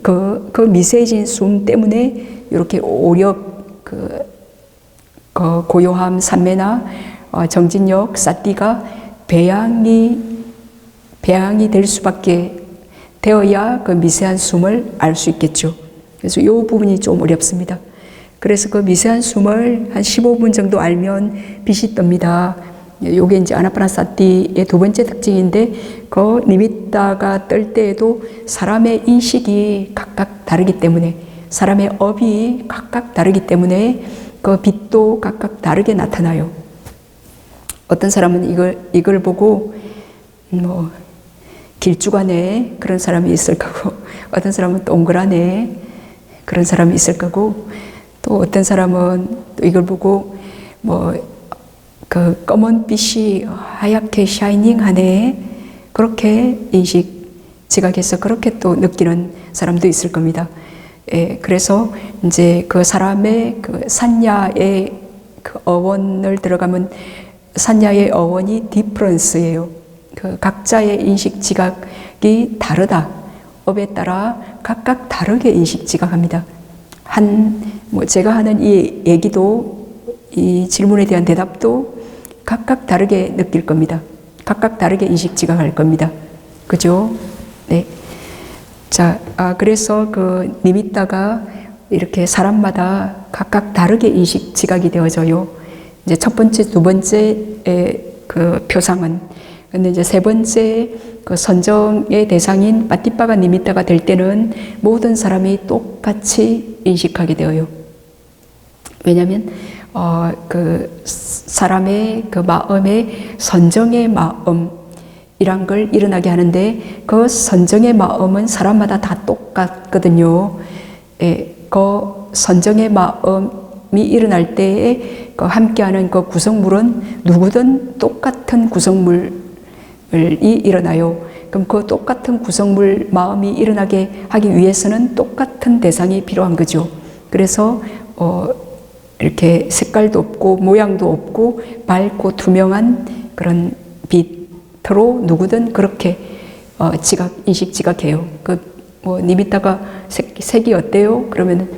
그 미세해진 숨 때문에 이렇게 오력 그 고요함, 산매나 정진력, 사띠가 배양이 될 수밖에 되어야 그 미세한 숨을 알 수 있겠죠. 그래서 이 부분이 좀 어렵습니다. 그래서 그 미세한 숨을 한 15분 정도 알면 빛이 뜹니다. 요게 이제 아나파나사티의 두 번째 특징인데, 그 니미타가 뜰 때에도 사람의 인식이 각각 다르기 때문에, 사람의 업이 각각 다르기 때문에 그 빛도 각각 다르게 나타나요. 어떤 사람은 이걸 보고 뭐 길쭉하네 그런 사람이 있을 거고, 어떤 사람은 동그라네 그런 사람이 있을 거고, 또 어떤 사람은 또 이걸 보고 뭐 그 검은 빛이 하얗게 샤이닝하네, 그렇게 인식 지각해서 그렇게 또 느끼는 사람도 있을 겁니다. 예, 그래서 이제 그 사람의 그 산야의 그 어원을 들어가면 산야의 어원이 디퍼런스예요. 그 각자의 인식 지각이 다르다. 업에 따라 각각 다르게 인식 지각합니다. 뭐 제가 하는 이 얘기도, 이 질문에 대한 대답도 각각 다르게 느낄 겁니다. 각각 다르게 인식 지각할 겁니다. 그죠? 네. 자, 그래서 그 니미따가 이렇게 사람마다 각각 다르게 인식 지각이 되어져요. 이제 첫 번째, 두 번째의 그 표상은, 근데 이제 세 번째 그 선정의 대상인 빠띠빠가 니미따가 될 때는 모든 사람이 똑같이 인식하게 되어요. 왜냐하면 그 사람의 그 마음의 선정의 마음이란 걸 일어나게 하는데, 그 선정의 마음은 사람마다 다 똑같거든요. 예, 그 선정의 마음이 일어날 때에 그 함께하는 그 구성물은 누구든 똑같은 구성물이 일어나요. 그럼 그 똑같은 구성물 마음이 일어나게 하기 위해서는 똑같은 대상이 필요한 거죠. 그래서 이렇게 색깔도 없고 모양도 없고 밝고 투명한 그런 빛으로 누구든 그렇게 인식 지각해요. 뭐 니미따가 색이 어때요? 그러면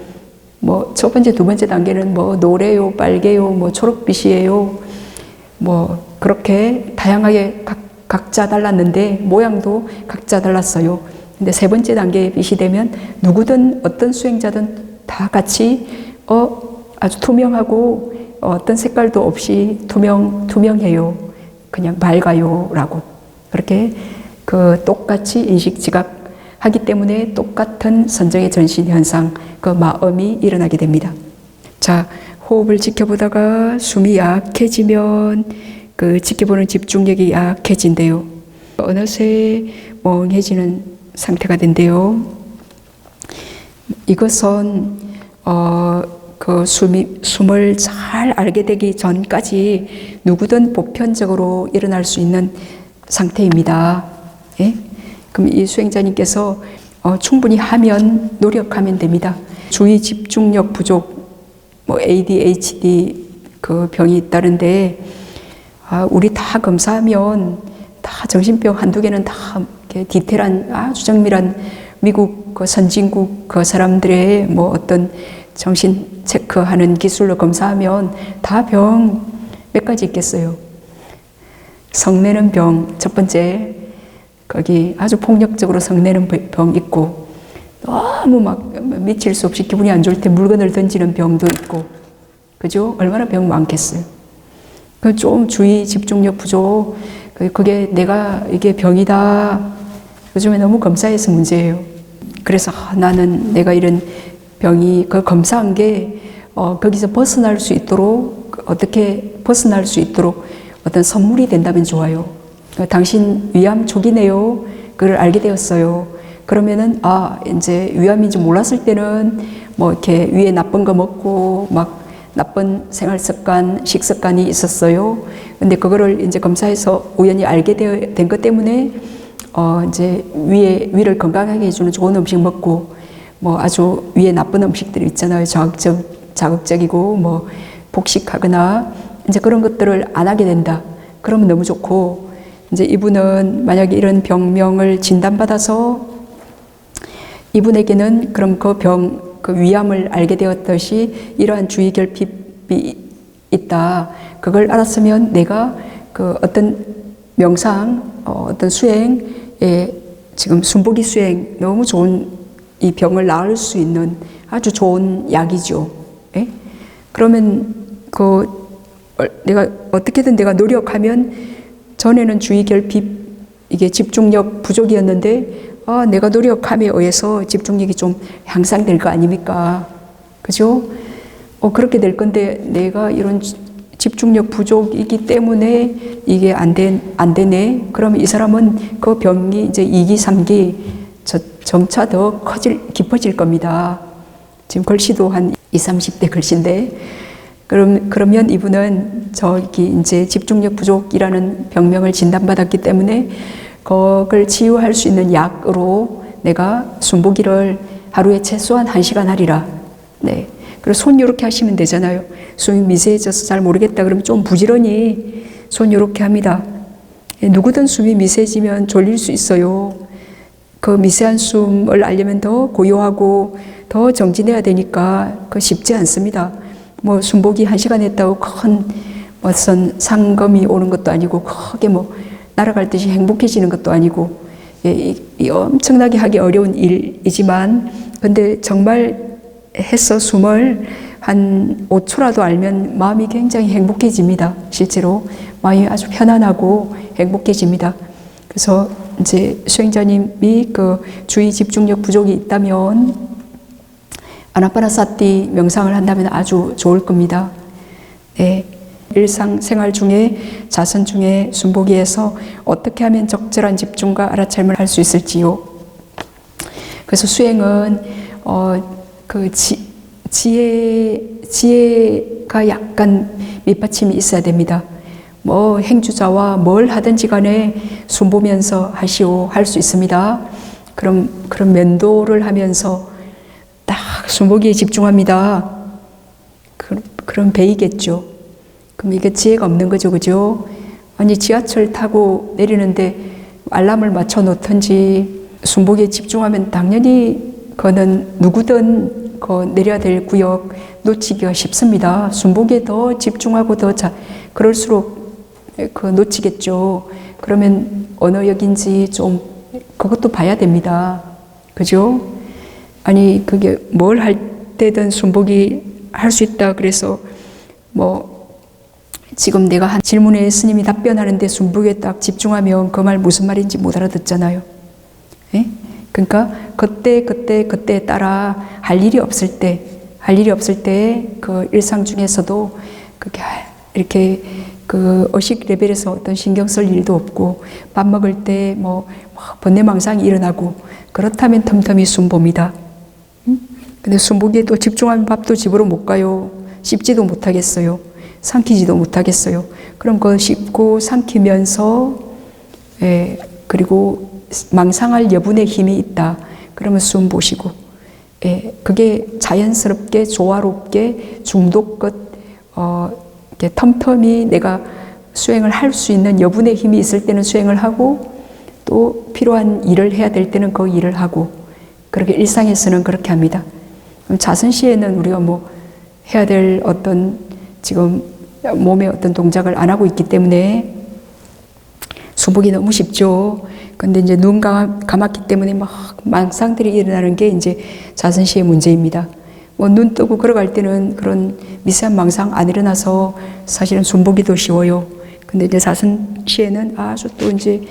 뭐 첫 번째, 두 번째 단계는 뭐 노래요, 빨개요, 뭐 초록빛이에요. 뭐 그렇게 다양하게 각자 달랐는데 모양도 각자 달랐어요. 근데 세 번째 단계의 빛이 되면 누구든 어떤 수행자든 다 같이 아주 투명하고 어떤 색깔도 없이 투명해요. 그냥 밝아요. 라고. 그렇게 그 똑같이 인식 지각하기 때문에 똑같은 선정의 전신 현상, 그 마음이 일어나게 됩니다. 자, 호흡을 지켜보다가 숨이 약해지면 그 지켜보는 집중력이 약해진대요. 어느새 멍해지는 상태가 된대요. 이것은 그 숨을 잘 알게 되기 전까지 누구든 보편적으로 일어날 수 있는 상태입니다. 예? 그럼 이 수행자님께서 충분히 노력하면 됩니다. 주의 집중력 부족, 뭐 ADHD 그 병이 있다는데, 우리 다 검사하면 다 정신병 한두 개는 다 이렇게 디테일한 아주 정밀한 미국 그 선진국 그 사람들의 뭐 어떤 정신 체크하는 기술로 검사하면 다 병 몇 가지 있겠어요. 성내는 병, 첫 번째, 거기 아주 폭력적으로 성내는 병 있고, 너무 막 미칠 수 없이 기분이 안 좋을 때 물건을 던지는 병도 있고, 그죠? 얼마나 병 많겠어요. 그 좀 주의 집중력 부족, 그게 내가 이게 병이다. 요즘에 너무 검사해서 문제예요. 그래서 나는 내가 이런 병이, 그 검사한 게 거기서 벗어날 수 있도록, 어떻게 벗어날 수 있도록 어떤 선물이 된다면 좋아요. 당신 위암 초기네요. 그걸 알게 되었어요. 그러면은 이제 위암인지 몰랐을 때는 뭐 이렇게 위에 나쁜 거 먹고 막 나쁜 생활 습관, 식습관이 있었어요. 근데 그거를 이제 검사해서 우연히 알게 된 것 때문에 이제 위를 건강하게 해주는 좋은 음식 먹고, 뭐 아주 위에 나쁜 음식들이 있잖아요. 자극적이고 뭐 복식하거나 이제 그런 것들을 안 하게 된다. 그러면 너무 좋고, 이제 이분은 만약에 이런 병명을 진단받아서 이분에게는 그럼 그 위암을 알게 되었듯이 이러한 주의 결핍이 있다. 그걸 알았으면 내가 그 어떤 명상, 어떤 수행에 지금 순복이 수행 너무 좋은, 이 병을 나을 수 있는 아주 좋은 약이죠. 예? 그러면 내가 어떻게든 내가 노력하면, 전에는 주의 결핍, 이게 집중력 부족이었는데 내가 노력함에 의해서 집중력이 좀 향상될 거 아닙니까? 그죠? 그렇게 될 건데 내가 이런 집중력 부족이기 때문에 이게 안 되네. 그러면 이 사람은 그 병이 이제 2기, 3기 점차 더 깊어질 겁니다. 지금 글씨도 한 20, 30대 글씨인데, 그러면 이분은 저기 이제 집중력 부족이라는 병명을 진단받았기 때문에 그걸 치유할 수 있는 약으로 내가 숨보기를 하루에 최소한 1시간 하리라. 네. 그리고 손 이렇게 하시면 되잖아요. 숨이 미세해져서 잘 모르겠다 그러면 좀 부지런히 손 이렇게 합니다. 누구든 숨이 미세해지면 졸릴 수 있어요. 그 미세한 숨을 알려면 더 고요하고 더 정진해야 되니까 그 쉽지 않습니다. 뭐 숨보기 1시간 했다고 큰 무슨 상금이 오는 것도 아니고 크게 뭐 날아갈 듯이 행복해지는 것도 아니고 이 엄청나게 하기 어려운 일이지만 근데 정말 해서 숨을 한 5초라도 알면 마음이 굉장히 행복해집니다. 실제로 마음이 아주 편안하고 행복해집니다. 그래서 이제 수행자님이 그 주의 집중력 부족이 있다면 아나파나사티 명상을 한다면 아주 좋을 겁니다. 네. 일상생활 중에 자선 중에 숨보기에서 어떻게 하면 적절한 집중과 알아차림을 할 수 있을지요. 그래서 수행은 그 지혜가 약간 밑받침이 있어야 됩니다. 뭐 행주자와 뭘 하든지 간에 숨보면서 하시오 할 수 있습니다. 그런 면도를 하면서 딱 숨보기에 집중합니다. 그럼 배이겠죠. 그럼 이게 지혜가 없는 거죠, 그죠? 아니 지하철 타고 내리는데 알람을 맞춰 놓든지 숨보기에 집중하면 당연히 그거는 누구든 내려야 될 구역 놓치기가 쉽습니다. 숨보기에 더 집중하고 그럴수록 놓치겠죠. 그러면 어느 역인지 좀 그것도 봐야 됩니다. 그죠? 아니 그게 뭘 할 때든 숨보기 할 수 있다 그래서 뭐 지금 내가 한 질문에 스님이 답변하는데 숨보기에 딱 집중하면 그 말 무슨 말인지 못 알아듣잖아요. 예? 그러니까 그때 따라 할 일이 없을 때 그 일상 중에서도 그게 이렇게 그 의식 레벨에서 어떤 신경 쓸 일도 없고 밥 먹을 때 뭐 번뇌망상이 일어나고 그렇다면 틈틈이 숨봅니다. 근데 숨보기에 또 집중하면 밥도 집으로 못 가요. 씹지도 못하겠어요. 삼키지도 못하겠어요. 그럼 그거 씹고 삼키면서 그리고 망상할 여분의 힘이 있다. 그러면 숨 보시고 그게 자연스럽게 조화롭게 중독껏 이렇게 텀텀이 내가 수행을 할 수 있는 여분의 힘이 있을 때는 수행을 하고 또 필요한 일을 해야 될 때는 그 일을 하고 그렇게 일상에서는 그렇게 합니다. 그럼 자선시에는 우리가 뭐 해야 될 어떤 지금 몸의 어떤 동작을 안 하고 있기 때문에 숨보기 너무 쉽죠. 근데 이제 눈 감았기 때문에 막 망상들이 일어나는 게 이제 자선시의 문제입니다. 뭐 눈 뜨고 걸어갈 때는 그런 미세한 망상 안 일어나서 사실은 숨보기도 쉬워요. 근데 이제 자선시에는 아주 또 이제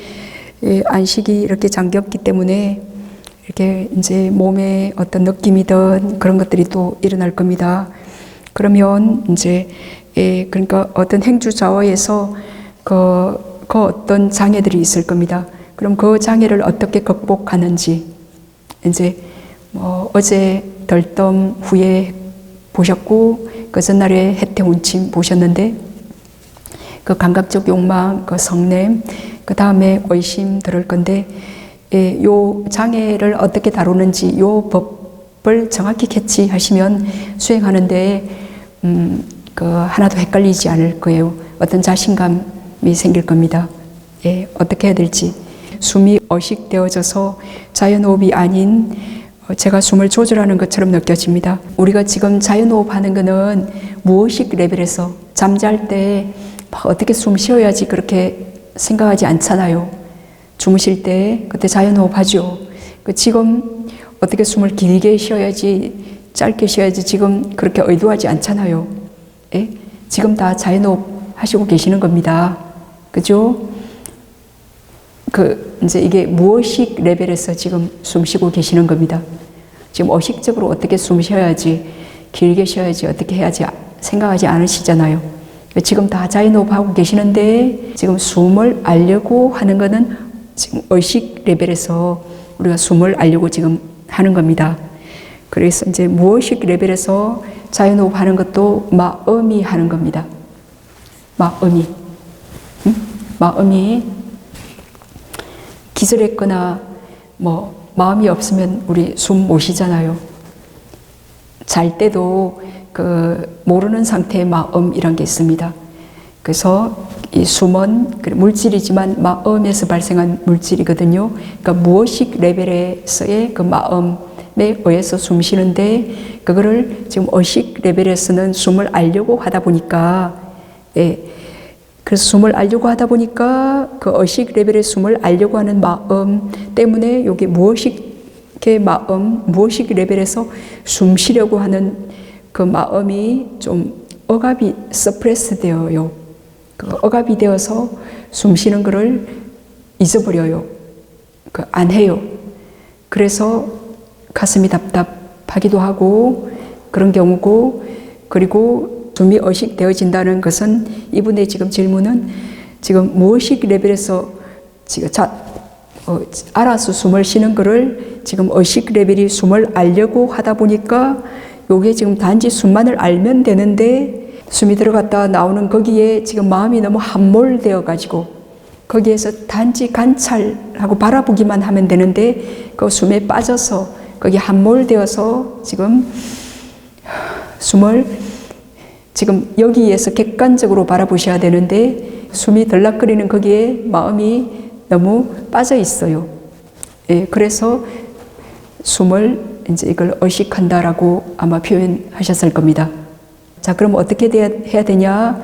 안식이 이렇게 잠겼기 때문에 이렇게 이제 몸의 어떤 느낌이든 그런 것들이 또 일어날 겁니다. 그러면 이제 그러니까 어떤 행주자화에서 그 어떤 장애들이 있을 겁니다. 그럼 그 장애를 어떻게 극복하는지 이제 뭐 어제 덜덤 후에 보셨고 그 전날에 해태운침 보셨는데 그 감각적 욕망, 그 성냄, 그 다음에 의심 들을 건데 요 장애를 어떻게 다루는지 요 법을 정확히 캐치하시면 수행하는데 그 하나도 헷갈리지 않을 거예요. 어떤 자신감이 생길 겁니다. 어떻게 해야 될지. 숨이 의식되어져서 자연호흡이 아닌 제가 숨을 조절하는 것처럼 느껴집니다. 우리가 지금 자연호흡 하는 거는 무의식 레벨에서 잠잘 때 어떻게 숨 쉬어야지 그렇게 생각하지 않잖아요. 주무실 때 그때 자연호흡 하죠. 지금 어떻게 숨을 길게 쉬어야지 짧게 쉬어야지 지금 그렇게 의도하지 않잖아요. 지금 다 자연호흡 하시고 계시는 겁니다. 그죠? 이제 이게 무의식 레벨에서 지금 숨 쉬고 계시는 겁니다. 지금 의식적으로 어떻게 숨 쉬어야지, 길게 쉬어야지, 어떻게 해야지 생각하지 않으시잖아요. 지금 다 자연호흡 하고 계시는데 지금 숨을 알려고 하는 거는 지금 의식 레벨에서 우리가 숨을 알려고 지금 하는 겁니다. 그래서 이제 무의식 레벨에서 자연호흡 하는 것도 마음이 하는 겁니다. 마음이. 마음이 기절했거나 뭐 마음이 없으면 우리 숨 못 쉬잖아요. 잘 때도 그 모르는 상태의 마음이란 게 있습니다. 그래서 이 숨은 물질이지만 마음에서 발생한 물질이거든요. 그러니까 무의식 레벨에서의 그 마음에 의해서 숨 쉬는데, 그거를 지금 의식 레벨에서는 숨을 알려고 하다 보니까, 그래서 숨을 알려고 하다 보니까 그 의식 레벨의 숨을 알려고 하는 마음 때문에 여기 무의식의 마음, 무의식 레벨에서 숨 쉬려고 하는 그 마음이 좀 억압이 서프레스 되어요. 그 억압이 되어서 숨 쉬는 거를 잊어버려요. 안 해요. 그래서 가슴이 답답하기도 하고 그런 경우고, 그리고 숨이 의식되어진다는 것은, 이분의 지금 질문은 지금 무의식 레벨에서 지금 알아서 숨을 쉬는 거를 지금 의식 레벨이 숨을 알려고 하다 보니까, 요게 지금 단지 숨만을 알면 되는데 숨이 들어갔다 나오는 거기에 지금 마음이 너무 함몰되어 가지고 거기에서 단지 관찰하고 바라보기만 하면 되는데 그 숨에 빠져서 거기 함몰되어서 지금 숨을 지금 여기에서 객관적으로 바라보셔야 되는데 숨이 들락거리는 거기에 마음이 너무 빠져 있어요. 그래서 숨을 이제 이걸 의식한다라고 아마 표현하셨을 겁니다. 자, 그럼 어떻게 해야 되냐?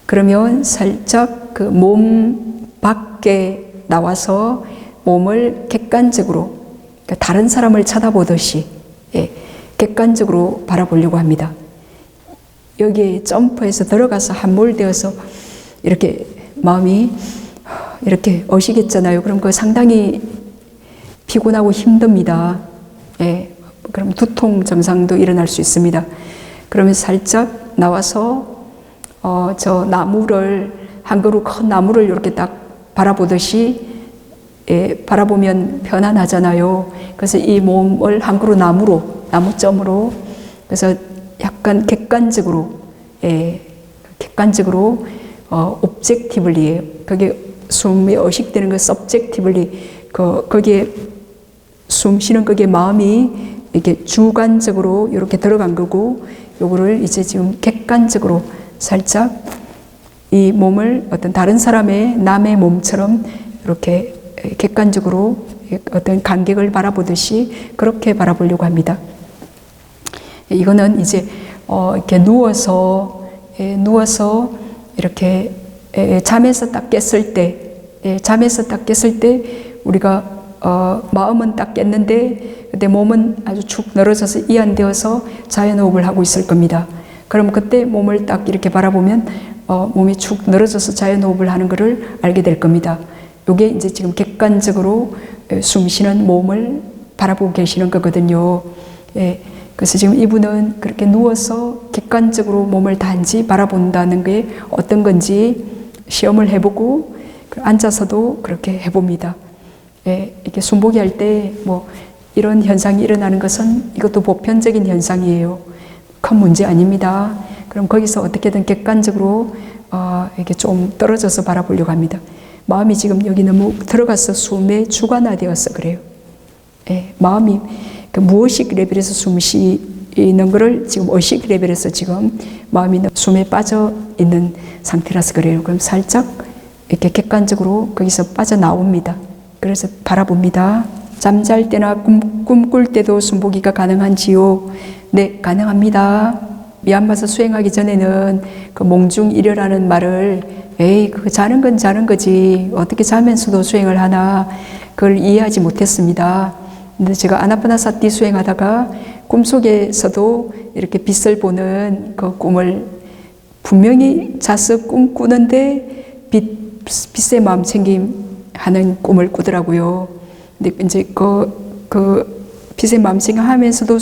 그러면 살짝 그 몸 밖에 나와서 몸을 객관적으로, 그러니까 다른 사람을 쳐다보듯이 객관적으로 바라보려고 합니다. 여기에 점프해서 들어가서 함몰되어서 이렇게 마음이 이렇게 의식했잖아요. 그럼 그 상당히 피곤하고 힘듭니다. 그럼 두통 증상도 일어날 수 있습니다. 그러면 살짝 나와서 저 나무를, 한 그루 큰 나무를 이렇게 딱 바라보듯이 바라보면 편안하잖아요. 그래서 이 몸을 한 그루 나무점으로, 그래서 약간 객관적으로 옵젝티블리예요. 그게 숨이 의식되는 거 서브젝티블리, 거기에 숨 쉬는 거기에 마음이 이렇게 주관적으로 이렇게 들어간 거고, 요거를 이제 지금 객관적으로 살짝 이 몸을 어떤 다른 사람의, 남의 몸처럼 이렇게 객관적으로 어떤 간격을 바라보듯이 그렇게 바라보려고 합니다. 이거는 이제 이렇게 누워서 이렇게 잠에서 딱 깼을 때 우리가 마음은 딱 깼는데 근데 몸은 아주 축 늘어져서 이완되어서 자연호흡을 하고 있을 겁니다. 그럼 그때 몸을 딱 이렇게 바라보면 몸이 축 늘어져서 자연호흡을 하는 것을 알게 될 겁니다. 이게 이제 지금 객관적으로 숨 쉬는 몸을 바라보고 계시는 거거든요. 그래서 지금 이분은 그렇게 누워서 객관적으로 몸을 단지 바라본다는 게 어떤 건지 시험을 해보고 앉아서도 그렇게 해봅니다. 이렇게 숨보기 할 때 뭐 이런 현상이 일어나는 것은 이것도 보편적인 현상이에요. 큰 문제 아닙니다. 그럼 거기서 어떻게든 객관적으로 이렇게 좀 떨어져서 바라보려고 합니다. 마음이 지금 여기 너무 들어가서 숨에 주관화되어서 그래요. 마음이 그 무의식 레벨에서 숨 쉬는 거를 지금 의식 레벨에서 지금 마음이 숨에 빠져 있는 상태라서 그래요. 그럼 살짝 이렇게 객관적으로 거기서 빠져나옵니다. 그래서 바라봅니다. 잠잘 때나 꿈꿀 때도 숨보기가 가능한지요? 네, 가능합니다. 미얀마에서 수행하기 전에는 그 몽중일여라는 말을 그거 자는 건 자는 거지 어떻게 자면서도 수행을 하나 그걸 이해하지 못했습니다. 근데 제가 아나파나사티 수행하다가 꿈속에서도 이렇게 빛을 보는 그 꿈을 분명히 자서 꿈꾸는데 빛의 마음 챙김하는 꿈을 꾸더라고요. 근데 이제 그 빛의 마음 챙김하면서도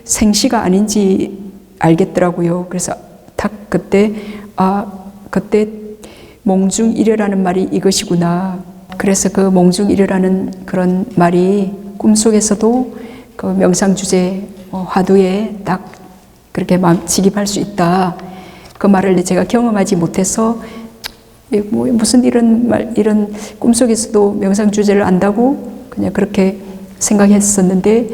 생시가 아닌지 알겠더라고요. 그래서 딱 그때 몽중일여라는 말이 이것이구나. 그래서 그 몽중일여라는 그런 말이 꿈속에서도 그 명상 주제 화두에 딱 그렇게 직입할 수 있다. 그 말을 제가 경험하지 못해서 뭐 무슨 이런 꿈속에서도 명상 주제를 안다고 그냥 그렇게 생각했었는데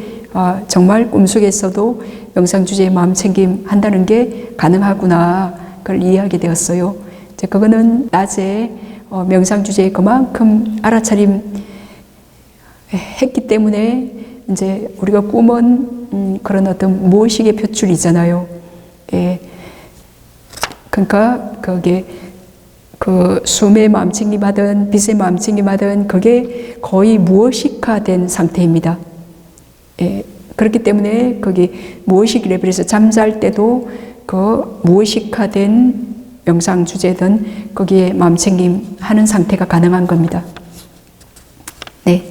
정말 꿈속에서도 명상 주제에 마음 챙김 한다는 게 가능하구나 그걸 이해하게 되었어요. 그거는 낮에 명상 주제에 그만큼 알아차림 했기 때문에 이제 우리가 꿈은 그런 어떤 무의식의 표출이잖아요. 예. 그러니까 그게 그 숨의 마음챙김하든 빛의 마음챙김하든 그게 거의 무의식화된 상태입니다. 예. 그렇기 때문에 거기 무의식 레벨에서 잠잘 때도 그 무의식화된 명상 주제든 거기에 마음챙김 하는 상태가 가능한 겁니다. 네.